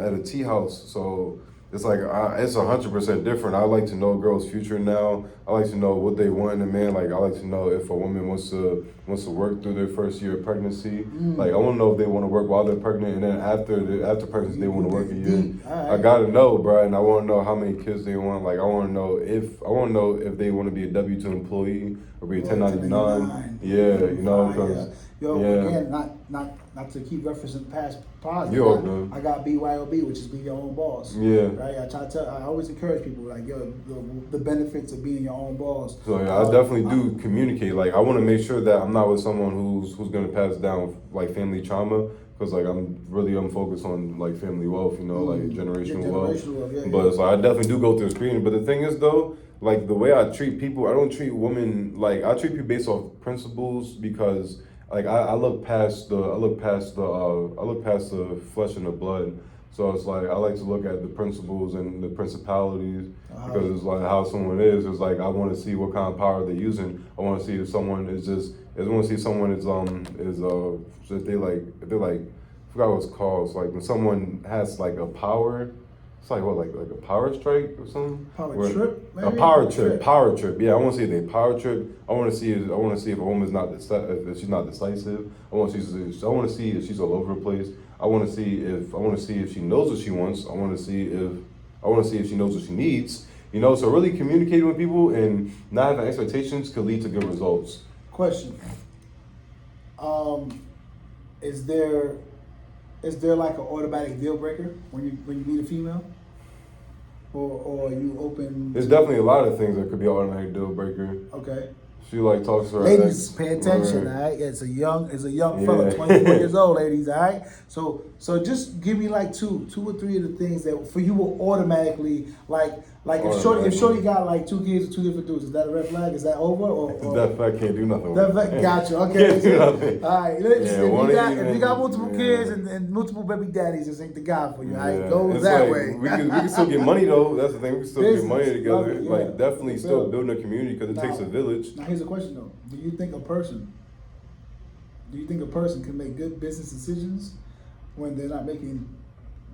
at a tea house, so. It's like it's 100% different. I like to know a girl's future now. I like to know what they want in a man. Like I like to know if a woman wants to work through their first year of pregnancy. Like I want to know if they want to work while they're pregnant, and then after pregnancy they want to work a year. I gotta know, bro, and I want to know how many kids they want. Like I want to know if they want to be a W-2 employee or be a 1099. Yeah, because. Again, not to keep referencing past pods. I got BYOB, which is be your own boss. Yeah. Right. I always encourage people like the benefits of being your own boss. So I definitely do communicate. Like I want to make sure that I'm not with someone who's gonna pass down like family trauma. Because like I'm focused on like family wealth, like generational wealth. But so I definitely do go through a screening. But the thing is though, like the way I treat people, I don't treat women like I treat people based off principles because. Like I look past the flesh and the blood. So it's like I like to look at the principles and the principalities because it's like how someone is. It's like I want to see what kind of power they're using. I want to see if someone is I want to see someone if they're like I forgot what it's called. It's like when someone has like a power. It's like what, like a power strike or something? Power trip? Maybe? A power trip. Yeah, I want to see if they power trip. I want to see if a woman's if she's not decisive. I want to see if she's all over the place. I want to see if she knows what she wants. I want to see if she knows what she needs. So really communicating with people and not having expectations could lead to good results. Question. Is there like an automatic deal breaker when you meet a female? Or are you open? There's definitely a lot of things that could be an automatic deal breaker. Okay. She like talks to her. Ladies, pay attention, all right? It's a young fella, 24 years old, ladies, all right? So just give me like two or three of the things that for you will automatically like if Shorty got like 2 kids or 2 different dudes, is that a red flag? Is that over? Or that fact can't do nothing. Gotcha. Okay. Can't do nothing. All right. If you got multiple kids and multiple baby daddies, this ain't the guy for you. All right, go that way. We can still get money though. That's the thing. We can still get money together. Like definitely still building a community because it takes a village. Now here's a question though. Do you think a person can make good business decisions when they're not making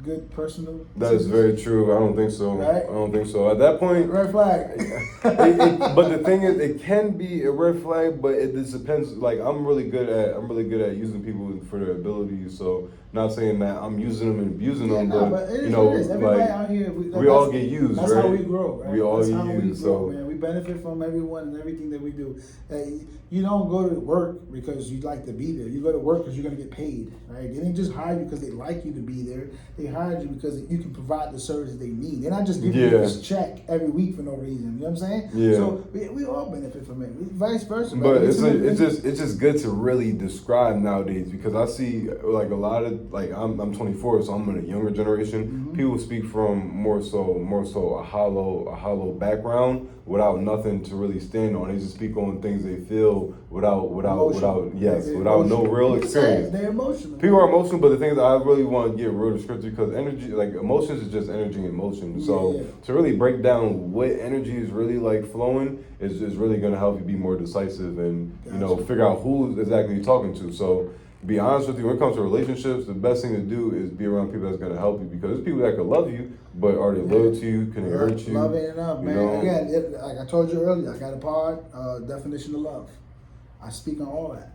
good personal decisions? That is very true. I don't think so. Right? I don't think so. At that point, red flag. But the thing is, it can be a red flag, but it just depends. Like I'm really good at using people for their abilities. So Not saying that I'm using them and abusing them, but it is, you know, everybody like out here, we all get used, that's right? How we grow, right? We all that's get how used, we grow, so man. We benefit from everyone and everything that we do. You don't go to work because you like to be there. You go to work because you're gonna get paid, right? They didn't just hire you because they like you to be there. They hired you because you can provide the services they need. They're not just giving you this check every week for no reason. You know what I'm saying? Yeah. So we all benefit from it. Vice versa. But it's just good to really describe nowadays, because I see like a lot of, like, I'm 24, so I'm in a younger generation. Mm-hmm. People speak from more so a hollow background without nothing to really stand on. They just speak on things they feel without no real experience. They're emotional. People are emotional, but the thing is, I really want to get real descriptive, because energy, like emotions, is just energy and motion. So to really break down what energy is really like flowing is really going to help you be more decisive and figure out who exactly you're talking to. So to be honest with you, when it comes to relationships, the best thing to do is be around people that's going to help you, because there's people that could love you, but are they loyal to you? Can they hurt you? Love ain't enough, man. Again, like I told you earlier, I got a pod, definition of love. I speak on all that.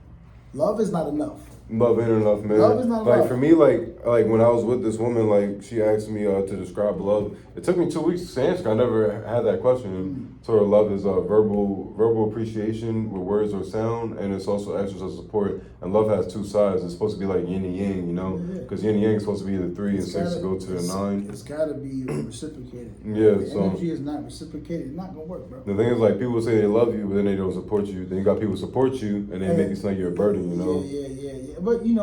Love is not enough. Love ain't enough, man. Love is not like enough. For me, like when I was with this woman, like she asked me to describe love. It took me 2 weeks to answer. I never had that question. So her love is verbal appreciation with words or sound, and it's also actions of support. And love has two sides. It's supposed to be like yin and yang, because yin and yang is supposed to be the 3 and 6 to go to the 9. It's got to be reciprocated. Yeah, if the energy is not reciprocated, it's not gonna work, bro. The thing is, like, people say they love you, but then they don't support you. Then you got people support you, and they make it sound like you're a burden, Yeah. But you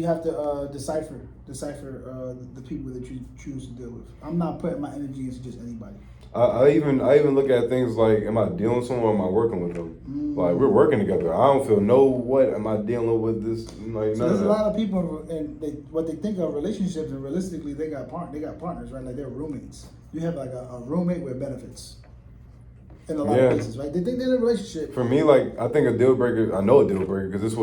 have to decipher the people that you choose to deal with. I'm not putting my energy into just anybody. I even look at things like, am I dealing with someone, or am I working with them? Like, we're working together. I don't feel what am I dealing with this? Like, so there's a lot of people, and what they think of relationships, and realistically, they got partners, right? Like they're roommates. You have like a roommate with benefits. In a lot of cases, right? They think they're in a relationship. For me, like, I think a deal breaker. I know a deal breaker, because this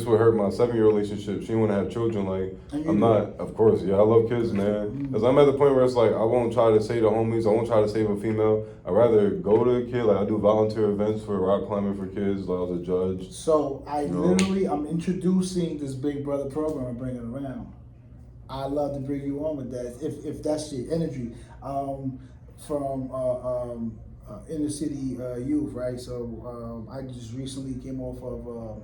would hurt my 7-year relationship. She didn't want to have children. Like, I'm not. Of course, I love kids, man. Because I'm at the point where it's like, I won't try to save the homies. I won't try to save a female. I'd rather go to a kid. Like, I do volunteer events for rock climbing for kids. Like, I was a judge. So I'm introducing this Big Brother program and bringing it around. I love to bring you on with that if that's your energy. From inner city youth, right? So I just recently came off of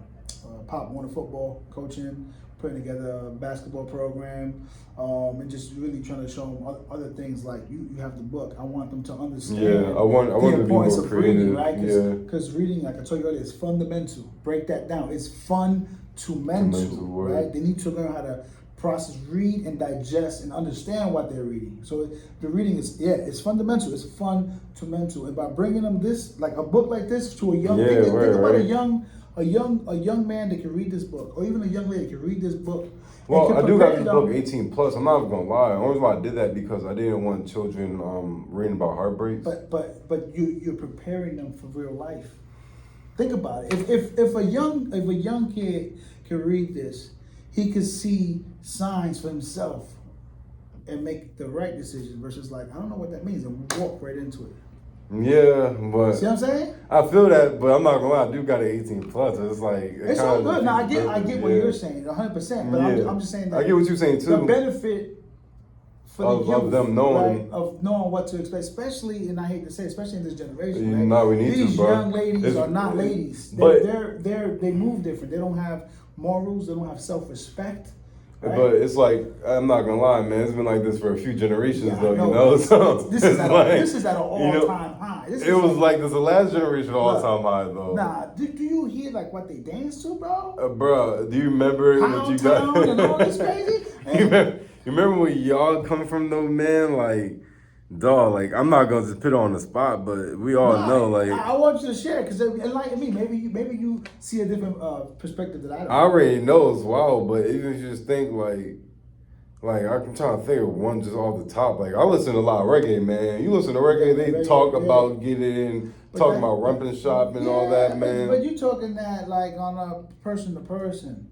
Pop Warner football coaching, putting together a basketball program, and just really trying to show them other things. Like you have the book. I want them to understand. Yeah, I want the to be more of creative, reading, right? Because reading, like I told you earlier, is fundamental. Break that down. It's fun to mental, right? They need to learn how to process, read, and digest, and understand what they're reading. So the reading is, it's fundamental. It's fun to mental. And by bringing them this, like a book like this, to a young, think about a young man that can read this book, or even a young lady can read this book. Well, I do got this book 18 plus. I'm not gonna lie. The only reason why I did that because I didn't want children reading about heartbreaks. But you're preparing them for real life. Think about it. If a young kid can read this, he could see signs for himself and make the right decision versus like, I don't know what that means, and walk right into it. Yeah, but see what I'm saying? I feel that, but I'm not gonna lie, I do got an 18 plus. It's like it's all good. Now I get what you're saying, 100%. But I'm just saying that I get what you're saying too. The benefit for the youth, of them knowing, right, of knowing what to expect, especially, and I hate to say, especially in this generation. Right? No, we need These to, bro. young ladies are not ladies. They move different. They don't have morals. They don't have self-respect. Right? But it's like, I'm not gonna lie, man. It's been like this for a few generations, though. So this is at an all-time high. It was like this the last generation all-time high, though. Nah, do you hear like what they dance to, bro? Bro, do you remember what you got? And all this crazy? You remember where y'all come from, though, man? Like, dog, like, I'm not gonna just put it on the spot, but we all know, like, I want you to share, because enlighten me. Maybe you see a different perspective that I don't. I already know it's wild, but even if you just think like I'm trying to think of one just off the top. Like, I listen to a lot of reggae, man. You listen to reggae, they talk about getting in, talking about rumping shop and all that, man. But you talking that like on a person to person.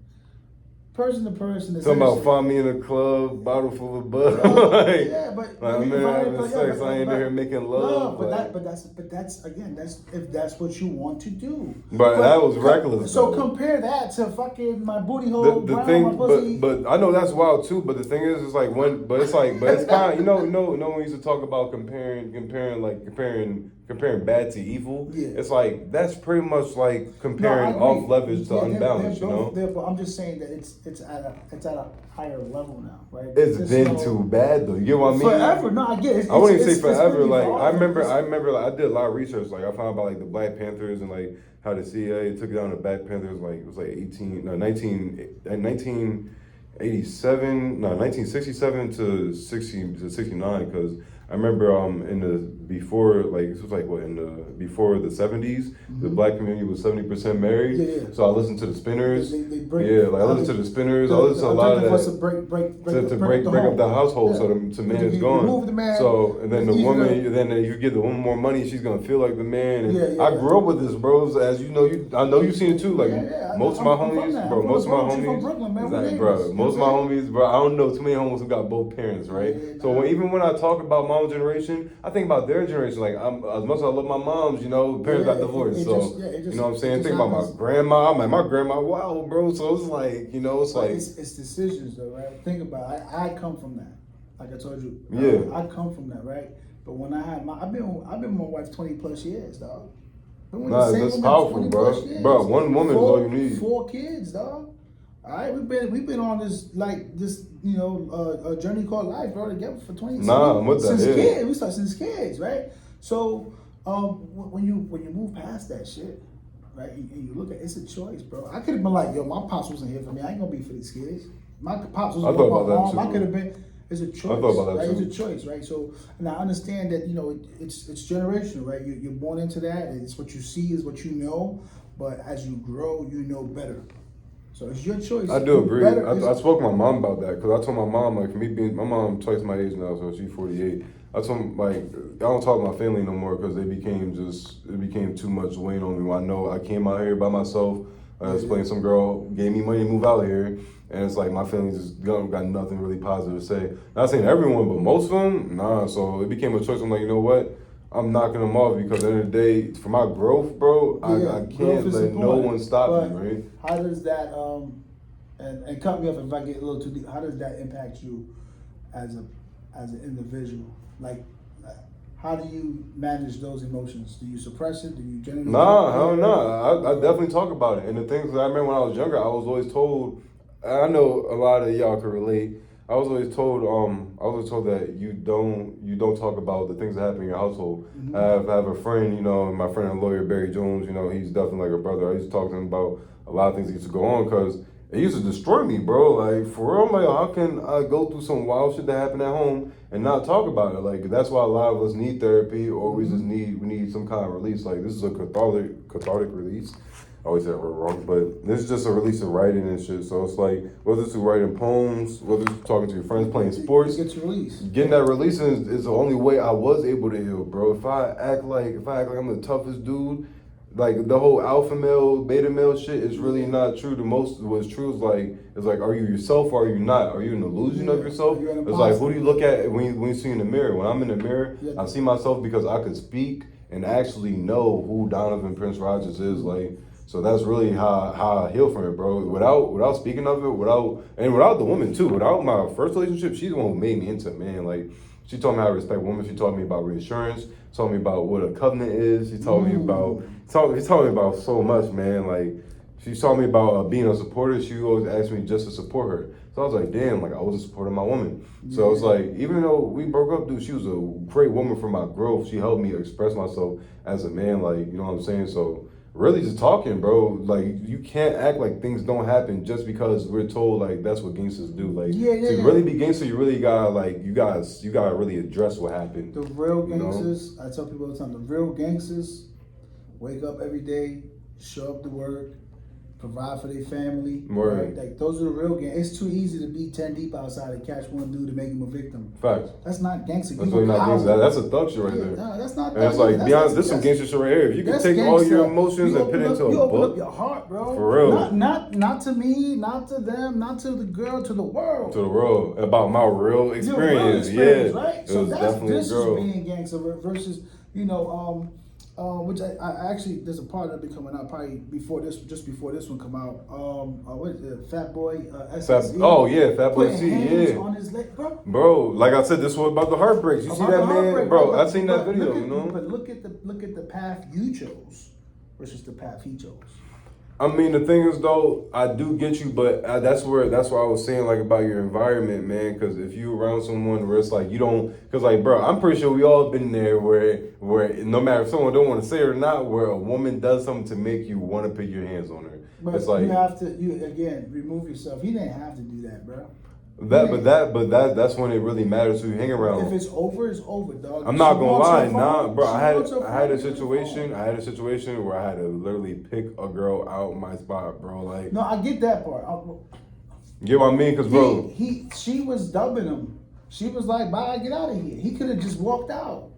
person to person. Talking about find me in a club, bottle full of bud. like, yeah, but I'm in having sex. I ain't in here making love. No, but that's again, that's if that's what you want to do. But that was reckless. So though. compare that to fucking my booty hole. The brown, thing, my pussy. but I know that's wild too. But the thing is, it's like when, but it's kind of no one used to talk about comparing bad to evil. Yeah. It's like that's pretty much like comparing off leverage to unbalanced. But I'm just saying that it's at a higher level now, right? It's been too bad though. You know what I mean? Forever. No, I get it. I wouldn't even say forever. Really Like evolved. I remember. Like I did a lot of research. Like I found about like the Black Panthers and like how the CIA took down the Black Panthers. Like it was like 1967 to 69. Because I remember in the before like this was like what in the before the 70s, the Black community was 70% married. Yeah. So I listened to the Spinners. They break, I listened to the Spinners. I listened to a lot of that. To break up the household, so the man is gone. Remove the man. So and then the woman, then you give the woman more money, she's gonna feel like the man. And I grew up with this, bro. As you know, I know you've seen it too. Like most of my homies, bro. Most of my homies, most of my homies, bro. I don't know too many homies who got both parents, right? So even when I talk about my generation, I think about their generation. Like as much as I love my moms, parents got divorced. You know what I'm saying? Think about my grandma. I'm like my grandma. Wow, bro. So it's like it's like it's decisions though, right? Think about it. I come from that. Like I told you, I come from that, right? But when I had I've been with my wife 20 plus years, dog. That's powerful, bro. Bro, one woman is all you need. 4 kids, dog. All right, we've been on this a journey called life, bro, together for 20 years. I'm with that. Since kids, we started since kids, right? So when you move past that shit, right, and you look at it's a choice, bro. I could have been like, yo, my pops wasn't here for me. I ain't gonna be for these kids. My pops was with my mom. I could have been. It's a choice. I thought about that too. It's a choice, right? So, and I understand that it's generational, right? You're born into that. It's what you see, is what you know. But as you grow, you know better. So it's your choice. I do agree. I spoke to my mom about that because I told my mom, like, for me being, my mom twice my age now, so she's 48. I told them, like, I don't talk to my family no more because it became too much weight on me. I know I came out here by myself. I was playing some girl, gave me money to move out here. And it's like my family just got nothing really positive to say. Not saying everyone, but most of them, nah. So it became a choice. I'm like, you know what? I'm knocking them off because at the end of the day, for my growth, bro, I can't let no one stop me, right? How does that, and cut me off if I get a little too deep, how does that impact you as an individual? Like, how do you manage those emotions? Do you suppress it? Do you generally? Nah, hell no. I definitely talk about it. And the things that I remember when I was younger, I was always told, I know a lot of y'all can relate. I was always told that you don't talk about the things that happen in your household. Mm-hmm. I have a friend, my friend and lawyer Barry Jones. He's definitely like a brother. I used to talk to him about a lot of things that used to go on because it used to destroy me, bro. Like for real, I'm like, how can I go through some wild shit that happened at home and not talk about it? Like that's why a lot of us need therapy, or we need some kind of release. Like this is a cathartic release. I always say that word wrong, but this is just a release of writing and shit. So it's like, whether it's writing poems, whether it's talking to your friends, playing sports, getting that release is the only way I was able to heal, bro. If I act like I'm the toughest dude, like the whole alpha male, beta male shit is really not true. The most what's true is like, are you yourself or are you not? Are you an illusion of yourself? It's like, who do you look at when you see in the mirror? When I'm in the mirror, I see myself because I could speak and actually know who Donovan Prince Rogers is, like. So that's really how I heal from it, bro. Without speaking of it, without the woman too. Without my first relationship, she's the one who made me into a man. Like she taught me how to respect women. She taught me about reassurance. Taught me about what a covenant is. She taught me about so much, man. Like she taught me about being a supporter. She always asked me just to support her. So I was like, damn, like I wasn't supporting my woman. So it's like, even though we broke up, dude, she was a great woman for my growth. She helped me express myself as a man. Like, you know what I'm saying? So. Really just talking, bro. Like you can't act like things don't happen just because we're told like that's what gangsters do. Like to really be gangster, you really gotta you gotta really address what happened. The real gangsters, I tell people all the time, the real gangsters wake up every day, show up to work, provide for their family. Word. Right? Like those are the real gangs. It's too easy to be 10 deep outside and catch one dude to make him a victim. Facts. That's not gangster. That's really not gangster. That's a thug shit right there. No, that's not. And it's like, be honest, this some gangster shit right here. If you can take all your emotions and put it into a book. You open up your heart, bro. For real. Not to me, not to them, not to the girl, to the world. To the world. About my real experience. Yeah. Right? So this is being gangster versus, which I actually, there's a part that'll be coming out probably just before this one come out. What is it? Fat Boy, SSE. Oh yeah, Fat Boy C, yeah. On his leg, bro, like I said, this was about the heartbreaks. You see that man, bro? I seen that video. But look at the path you chose versus the path he chose. I mean, the thing is though, I do get you, but that's why I was saying like about your environment, man. Because if you around someone where it's like you don't, because like, bro, I'm pretty sure we all been there where no matter if someone don't want to say it or not, where a woman does something to make you want to put your hands on her. But it's like you have to again remove yourself. He didn't have to do that, bro. That's when it really matters who you hang around. If it's over, it's over, dog. I'm not gonna lie, nah, bro. I had a situation where I had to literally pick a girl out my spot, bro. Like, no, I get that part. Get what I mean? Cause bro, she was dubbing him. She was like, "Bye, get out of here." He could have just walked out.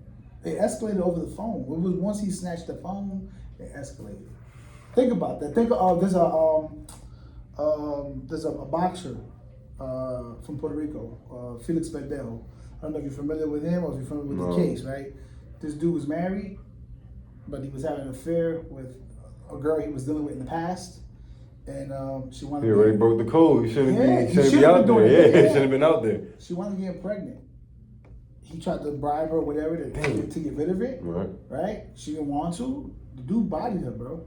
It escalated over the phone. It was once he snatched the phone, it escalated. Think about that. Think of there's a boxer. From Puerto Rico, Felix Verdell. I don't know if you're familiar with him or if you're familiar with the case, right? This dude was married, but he was having an affair with a girl he was dealing with in the past, and she wanted. He already broke the code. He shouldn't be out there. Yeah, he shouldn't have been out there. She wanted to get pregnant. He tried to bribe her, or whatever, to get rid of it. Right? She didn't want to. The dude bodied her, bro.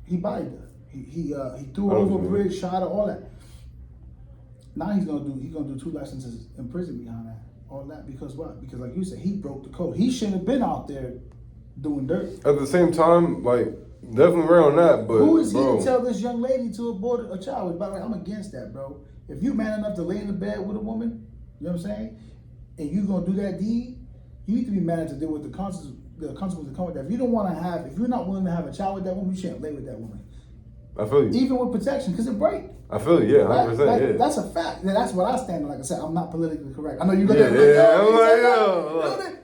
He bodied her. He threw her over a bridge, shot her, all that. Now he's gonna do 2 licenses in prison behind that. All that because what? Because like you said, he broke the code. He shouldn't have been out there doing dirt. At the same time, like definitely around that, but who is he to tell this young lady to abort a child? By the way, I'm against that, bro. If you man enough to lay in the bed with a woman, you know what I'm saying, and you gonna do that deed, you need to be man enough to deal with the consequences that come with that. If you're not willing to have a child with that woman, you shouldn't lay with that woman. I feel you. Even with protection, because it break. I feel you, yeah, 100%. Yeah. That's a fact. That's what I stand on. Like I said, I'm not politically correct. I know you look at me like,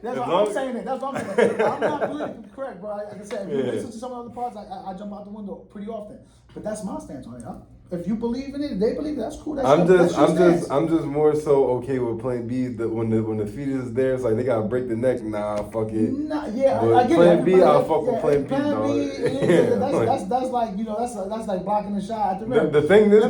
that's why I'm saying it. That's what I'm saying. I'm not politically correct, bro. Like I said, if you listen to some other parts, I jump out the window pretty often. But that's my stance on it. If you believe in it, they believe it. That's cool. I'm just more so okay with Plan B. That when the fetus is there, it's like they gotta break the neck. Nah, fuck it. Nah, yeah, but I get Plan it. B, I'll fuck with Plan B. Plan B, that's like that's like blocking the shot at the rim. The thing is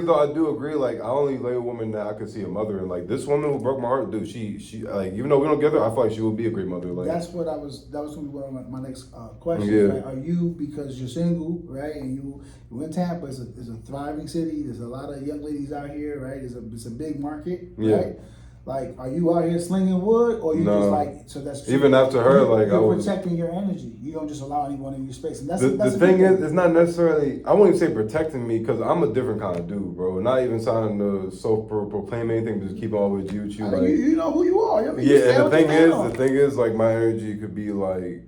though, I do agree. Like I only lay a woman that I could see a mother in. Like this woman who broke my heart, dude. She like even though we don't get her, I feel like she would be a great mother. Like that was gonna be one of my next questions. Yeah. Right? Are you, because you're single, right? And you in Tampa is a thriving city. There's a lot of young ladies out here, right? It's a big market, right? Like, are you out here slinging wood, or you just like, so that's true. Even after her, like you're protecting your energy. You don't just allow anyone in your space. And that's the thing is, it's not necessarily. I won't even say protecting me because I'm a different kind of dude, bro. Not even trying to self-proclaim anything, but just keep on with you. Like you know who you are. I mean, yeah, and the thing is, like my energy could be like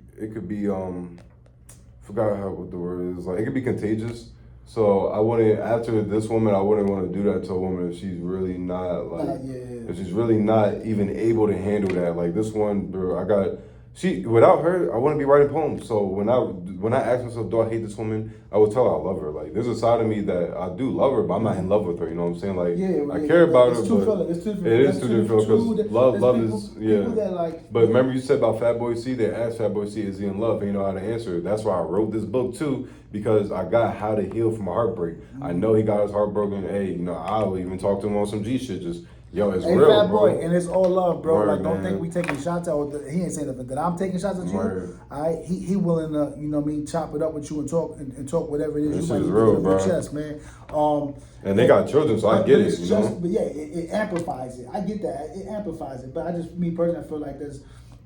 forgot what the word is. Like it could be contagious. So I wouldn't, after this woman, I wouldn't want to do that to a woman if she's really not like, if she's really not even able to handle that. Like this one, bro, without her, I wouldn't be writing poems. So when I ask myself, do I hate this woman? I would tell her I love her. Like there's a side of me that I do love her, but I'm not in love with her. You know what I'm saying? Like I care about her, but it is two different feelings because love is But remember you said about Fat Boy C? They asked Fat Boy C, is he in love? And you know how to answer it. That's why I wrote this book too, because I got how to heal from a heartbreak. I know he got his heart broken. Hey, I'll even talk to him on some G shit. Just it's real, Fat bro. Boy, and it's all love, bro. Word, like, don't man. think we taking shots at. He ain't saying nothing that I'm taking shots at you. Word. He willing to, chop it up with you and talk whatever it is. This you is real, bro. Your chest, man. And they got children, so I get it. But yeah, it amplifies it. I get that. It amplifies it. But me personally, I feel like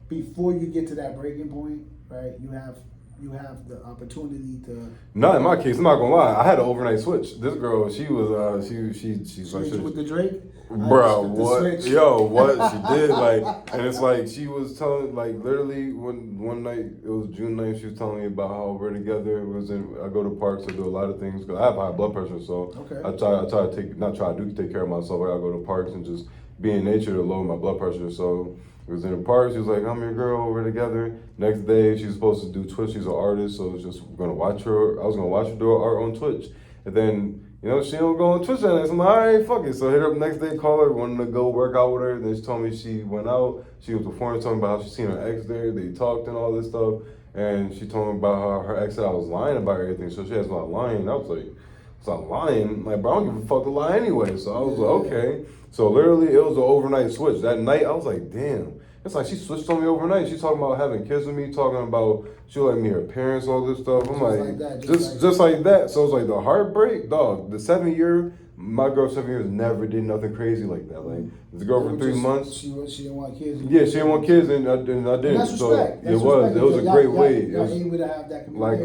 before you get to that breaking point, right? You have the opportunity to. Not in my case. I'm not gonna lie. I had an overnight switch. This girl, she was she's like with the Drake. Bro, what? Yo, what? She did, like, and it's like, she was telling, like, literally, one night, it was June 9th, she was telling me about how we're together. I go to parks, I do a lot of things, because I have high blood pressure, so I try to I do take care of myself. I gotta go to parks and just be in nature to lower my blood pressure, so it was in the park. She was like, I'm your girl, we're together. Next day, she's supposed to do Twitch. She's an artist, so I was gonna watch her do her art on Twitch. And then, she don't go on Twitch that night. So I'm like, all right, fuck it. So I hit her up next day, call her, wanted to go work out with her. Then she told me she went out. She was performing, told me about how she seen her ex there. They talked and all this stuff. And she told me about how her ex said I was lying about everything. So she has not lying. I was like, it's not lying. Like, bro, I don't give a fuck to lie anyway. So I was like, okay. So literally, it was an overnight switch. That night, I was like, damn. It's like she switched on me overnight. She talking about having kids with me, talking about she let me her parents, all this stuff. I'm just like that. So it's like the heartbreak, dog. The 7 year, my girl 7 years never did nothing crazy like that. Like the girl for 3 months. She didn't want kids. Yeah, she didn't want kids, and I didn't. That's so respect. it was a great way. Y'all able to have that like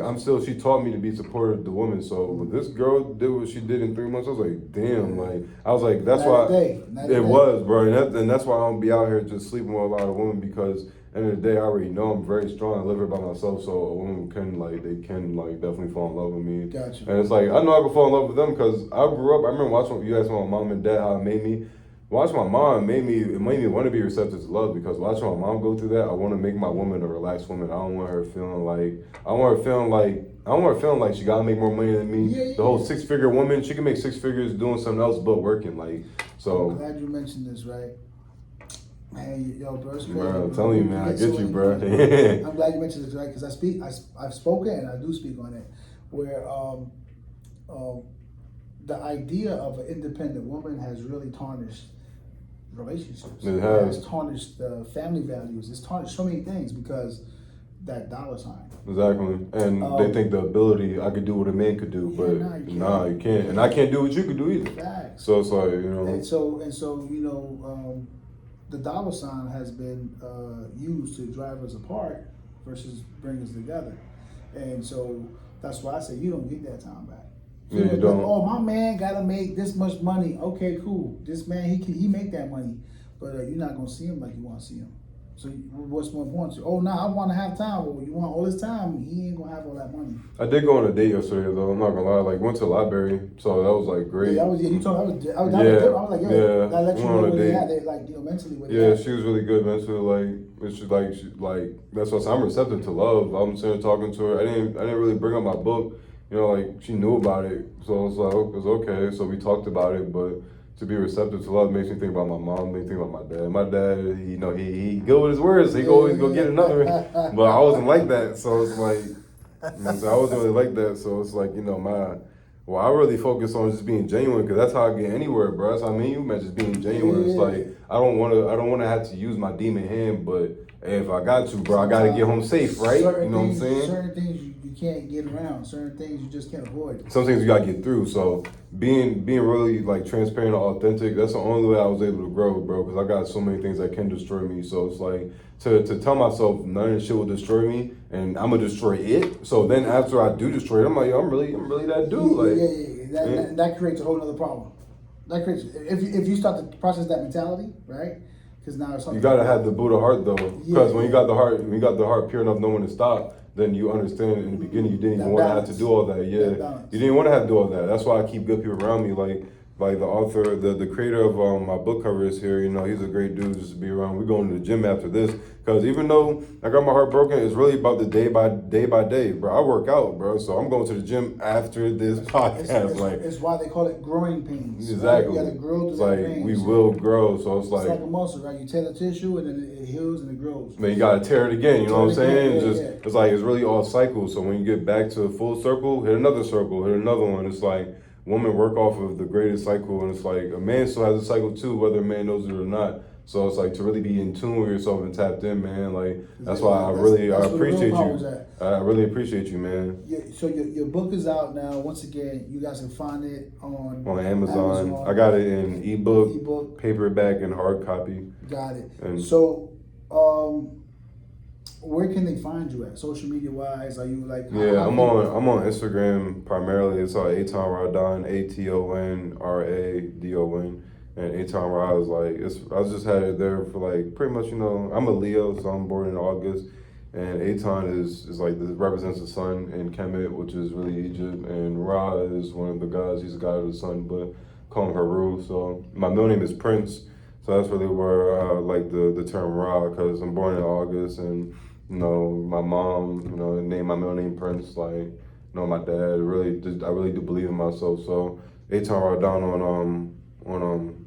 she taught me to be supportive of the woman. So when this girl did what she did in 3 months, I was like, damn. Like I was like, that's why it was, bro. And that's why I don't be out here just sleeping with a lot of women, because at the end of the day, I already know I'm very strong. I live here by myself, so a woman can definitely fall in love with me. Gotcha. And it's like I know I can fall in love with them because I grew up. I remember watching. You asked my mom and dad how it made me. Watching my mom made me want to be receptive to love, because watching my mom go through that, I want to make my woman a relaxed woman. I don't want her feeling like she gotta make more money than me. Yeah. The whole 6-figure woman, she can make 6 figures doing something else but working. Like so. I'm glad you mentioned this, right? Man, yo, bro, it's crazy. Man, I'm telling you, man, I get you, bro. I'm glad you mentioned this, right? Because I've spoken and I do speak on it, where the idea of an independent woman has really tarnished relationships. It has tarnished family values. It's tarnished so many things because that dollar sign. Exactly. And they think the ability, I could do what a man could do, but nah, you can't. And I can't do what you could do either. Facts. So it's like, And so the dollar sign has been used to drive us apart versus bring us together. And so that's why I say you don't get that time back. Yeah, you don't. Oh, my man gotta make this much money. Okay, cool. This man, he make that money, but you're not gonna see him like you want to see him. So what's more important to you? Oh, no, I want to have time. Well, you want all this time, he ain't gonna have all that money. I did go on a date yesterday though. I'm not gonna lie. Like went to the library, so that was like great. Yeah, you told me I was like, yo, yeah, I let you know what they had. Like, mentally. Yeah, she was really good mentally. Like, it's just like that's what I'm receptive to love. I'm sitting there talking to her. I didn't really bring up my book. Like she knew about it, so it was okay. So we talked about it, but to be receptive to love makes me think about my mom, makes me think about my dad. My dad, he good with his words. So he always go get another. But I wasn't like that, so it's like, I wasn't really like that. So it's like, I really focus on just being genuine, because that's how I get anywhere, bro. That's how you meant just being genuine. Yeah. It's like I don't want to have to use my demon hand, but if I got to, bro, I got to get home safe, right? You know what I'm saying? Certain things you can't get around. Certain things you just can't avoid. Some things you got to get through. So being really like transparent and authentic, that's the only way I was able to grow, bro, because I got so many things that can destroy me. So it's like to tell myself none of this shit will destroy me, and I'm gonna destroy it. So then after I do destroy it, I'm like, yo, I'm really that dude. That creates a whole other problem. That creates if you start to process that mentality, right? Because now it's something you gotta have the Buddha heart though, because when you got the heart pure enough, knowing to stop, then you understand in the beginning you didn't even want to have to do all that. Yeah, you didn't want to have to do all that. That's why I keep good people around me, like the author, the creator of my book cover is here. He's a great dude just to be around. We're going to the gym after this, because even though I got my heart broken, it's really about the day by day, bro. I work out, bro, so I'm going to the gym after this podcast. It's why they call it growing pains. Exactly. Right? You got to grow through it's that like pain. We will grow, so it's like a muscle, right? You tear the tissue and then it heals and it grows. Then you gotta tear it again. You know what I'm saying? It's like it's really all cycles. So when you get back to a full circle, hit another circle, hit another one. It's like women work off of the greatest cycle, and it's like a man still has a cycle too, whether a man knows it or not. So it's like to really be in tune with yourself and tapped in, man. Like that's why I appreciate you. I really appreciate you, man. Yeah, so your book is out now. Once again, you guys can find it on Amazon. I got it in ebook, paperback, and hard copy. Got it. And so, where can they find you at? Social media wise, are you like? I'm on Instagram primarily. It's Aton Radon, ATON RADON, And Aton Ra is like, I just had it there for like pretty much, I'm a Leo, so I'm born in August. And Aton is like, this represents the sun in Kemet, which is really Egypt. And Ra is one of the gods, he's the god of the sun, but call him Haru. So my middle name is Prince. So that's really where I like the term Ra, because I'm born in August. And, my mom, named my middle name Prince. Like, my dad, I really do believe in myself. So Aton Ra down on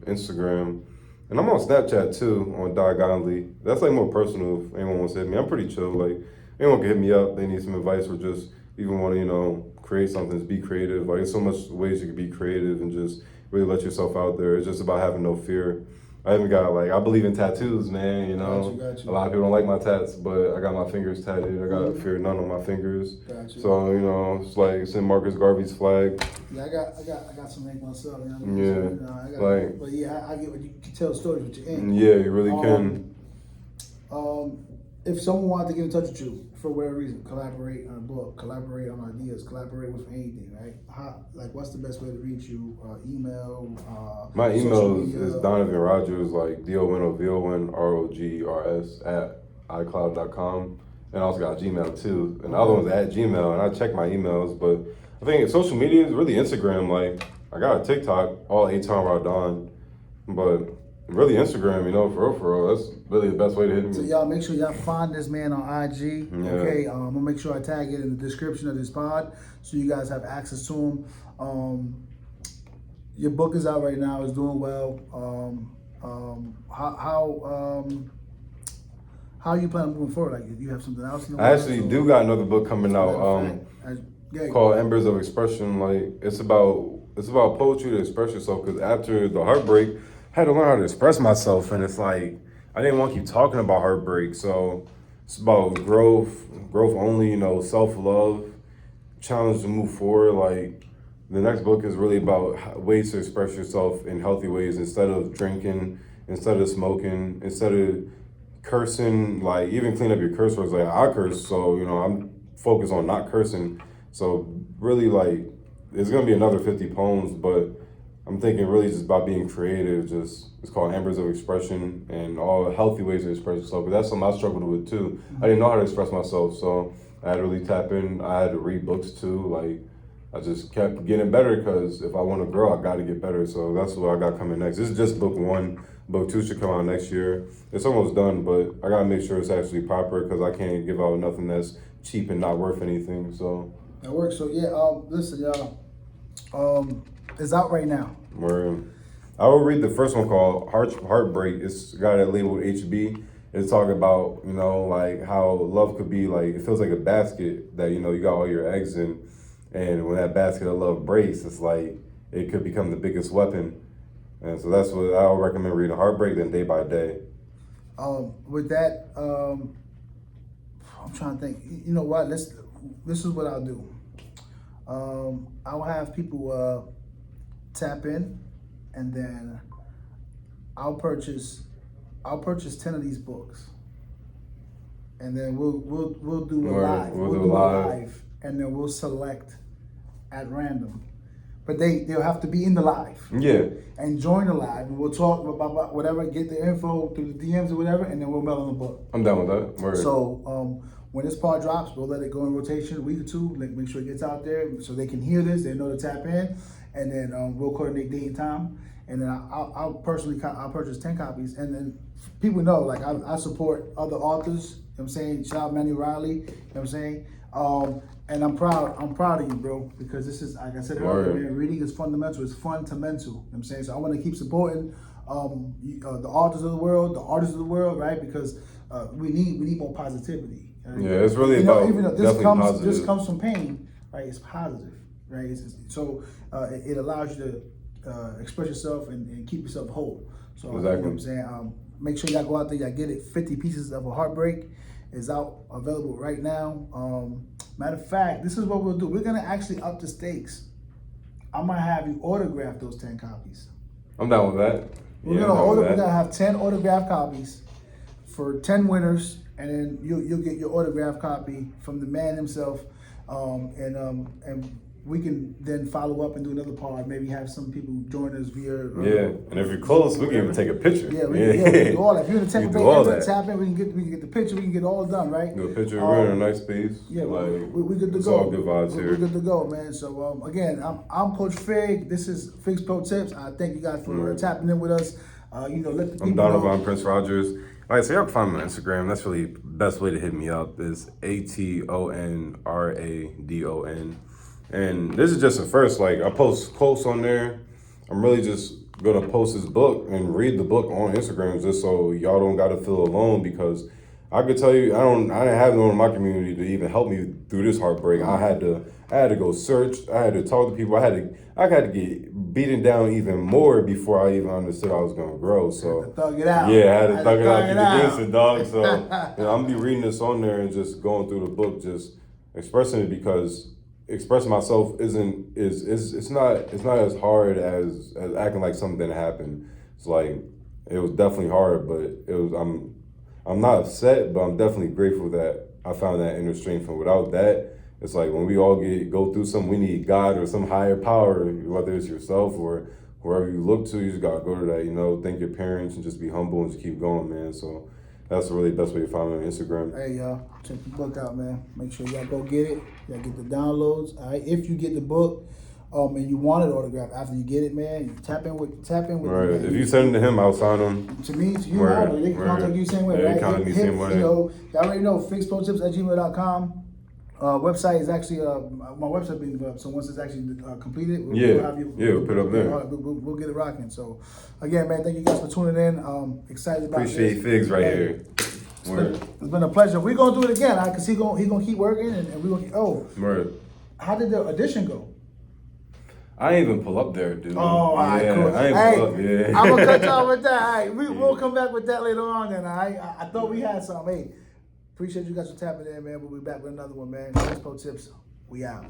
Instagram, and I'm on Snapchat too on Di Godly. That's like more personal. If anyone wants to hit me, I'm pretty chill. Like anyone can hit me up. They need some advice or just even want to create something. Be creative. Like there's so much ways you can be creative and just really let yourself out there. It's just about having no fear. I even got I believe in tattoos, man. Got you. A lot of people don't like my tats, but I got my fingers tatted. I got fear none on my fingers. So it's like it's in Marcus Garvey's flag. Yeah, I got some ink myself. But I get what you can tell stories with your ink. Yeah, you really can. If someone wanted to get in touch with you for whatever reason, collaborate on a book, collaborate on ideas, collaborate with anything, right? What's the best way to reach you? Email? My email is Donovan Rogers, like DONOVON ROGRS @iCloud.com. And I also got Gmail too. And the other one's at Gmail, and I check my emails. But I think social media is really Instagram. Like, I got a TikTok, all Aton Radon. But really Instagram, for real, that's really the best way to hit me. So y'all make sure y'all find this man on IG. Yeah. Okay, I'm gonna make sure I tag it in the description of this pod so you guys have access to him. Your book is out right now. It's doing well. How you plan on moving forward? Like, you have something else? I actually do got another book coming out called Embers of Expression. Like it's about poetry to express yourself. Because after the heartbreak, I had to learn how to express myself, and it's like I didn't want to keep talking about heartbreak. So it's about growth only. Self-love, challenge to move forward. Like the next book is really about ways to express yourself in healthy ways instead of drinking, instead of smoking, instead of cursing. Like even clean up your curse words. Like I curse, so I'm focused on not cursing. So really, like it's gonna be another 50 poems, but I'm thinking really just about being creative. It's called Embers of Expression and all healthy ways to express yourself. But that's something I struggled with too. I didn't know how to express myself, so I had to really tap in. I had to read books too. Like I just kept getting better because if I want to grow, I got to get better. So that's what I got coming next. This is just book 1. Book 2 should come out next year. It's almost done, but I gotta make sure it's actually proper because I can't give out nothing that's cheap and not worth anything. So that works. So yeah, listen, y'all. It's out right now. I will read the first one called Heartbreak. It's got it labeled HB. It's talking about, like how love could be like, it feels like a basket that, you got all your eggs in. And when that basket of love breaks, it's like, it could become the biggest weapon. And so that's what I would recommend reading, Heartbreak, then Day by Day. With that, I'm trying to think, you know what, this is what I'll do. I'll have people tap in, and then I'll purchase 10 of these books, and then we'll do a live. We'll do a live, and then we'll select at random. But they'll have to be in the live. Yeah. And join the live, and we'll talk about whatever, get the info through the DMs or whatever, and then we'll mail them the book. I'm down with that. Word. So when this part drops, we'll let it go in rotation a week or two, make sure it gets out there so they can hear this, they know to tap in, and then we'll coordinate date and time. And then I'll purchase 10 copies, and then people know, like, I support other authors. You know what I'm saying? Shout out Manny Riley. You know what I'm saying? And I'm proud of you, bro, because this is, like I said earlier, man, reading is fundamental. It's fun to mental. You know what I'm saying? So I want to keep supporting the authors of the world, the artists of the world, right? Because we need more positivity. Right? Yeah, it's really about even though positive. This comes from pain, right? It's positive, right? So it allows you to express yourself and keep yourself whole. So exactly. You know what I'm saying? Make sure y'all go out there, y'all get it. 50 Pieces of a Heartbreak is out, available right now. Matter of fact, this is what we'll do. We're gonna actually up the stakes. I'm gonna have you autograph those 10 copies. I'm down with that. We're gonna have 10 autographed copies for 10 winners, and then you'll get your autographed copy from the man himself. And we can then follow up and do another part. Maybe have some people join us via. And if you're close, we can even take a picture. Yeah, we can do all that. If you're in the Tampa Bay area, tap in. We can get the picture. We can get it all done, right? Do a picture. We're in a nice space. Yeah, like, we good to it's go. All good vibes here. We're good to go, man. So again, I'm Coach Fig. This is Fig's Pro Tips. I thank you guys for tapping in with us. Let the people I'm Donovan Prince Rogers. All right, so y'all can find me on Instagram. That's really the best way to hit me up is ATONRADON. And this is just a first. Like, I post quotes on there. I'm really just gonna post this book and read the book on Instagram just so y'all don't gotta feel alone, because I could tell you I didn't have no one in my community to even help me through this heartbreak. I had to go search. I had to talk to people. I had to get beaten down even more before I even understood I was gonna grow. So thug it out. Yeah, I had to thug it out, keep it decent, dog. So I'm gonna be reading this on there and just going through the book, just expressing it, because expressing myself it's not as hard as acting like something didn't happen. It's like it was definitely hard, but I'm not upset, but I'm definitely grateful that I found that inner strength. And without that, it's like when we all go through something, we need God or some higher power, whether it's yourself or whoever you look to. You just gotta go to that, thank your parents and just be humble and just keep going, man. So that's really the best way to find me on Instagram. Hey, y'all, check the book out, man. Make sure y'all go get it. Y'all get the downloads. All right, if you get the book, and you want it autographed after you get it, man, you tap in with Right. it, If you send it to him, I'll sign him. To me, to you, Word. they can contact you the same way, Yeah, right? contact me the same way. Y'all already know, fixprotips@gmail.com. Website is actually my website being developed. So once it's actually completed, we'll have you. We'll put it up there. We'll get it rocking. So again, man, thank you guys for tuning in. Excited about Appreciate this. Figs right here. It's been a pleasure. We're gonna do it again, because he gonna keep working, and we're gonna. Word. How did the audition go? I ain't even pull up there, dude. Oh, all right, cool. I ain't pull up, yeah. I'm gonna cut y'all with that. All right, we'll come back with that later on. Then I thought we had something. Hey, appreciate you guys for tapping in, man. We'll be back with another one, man. Pro Tips. We out.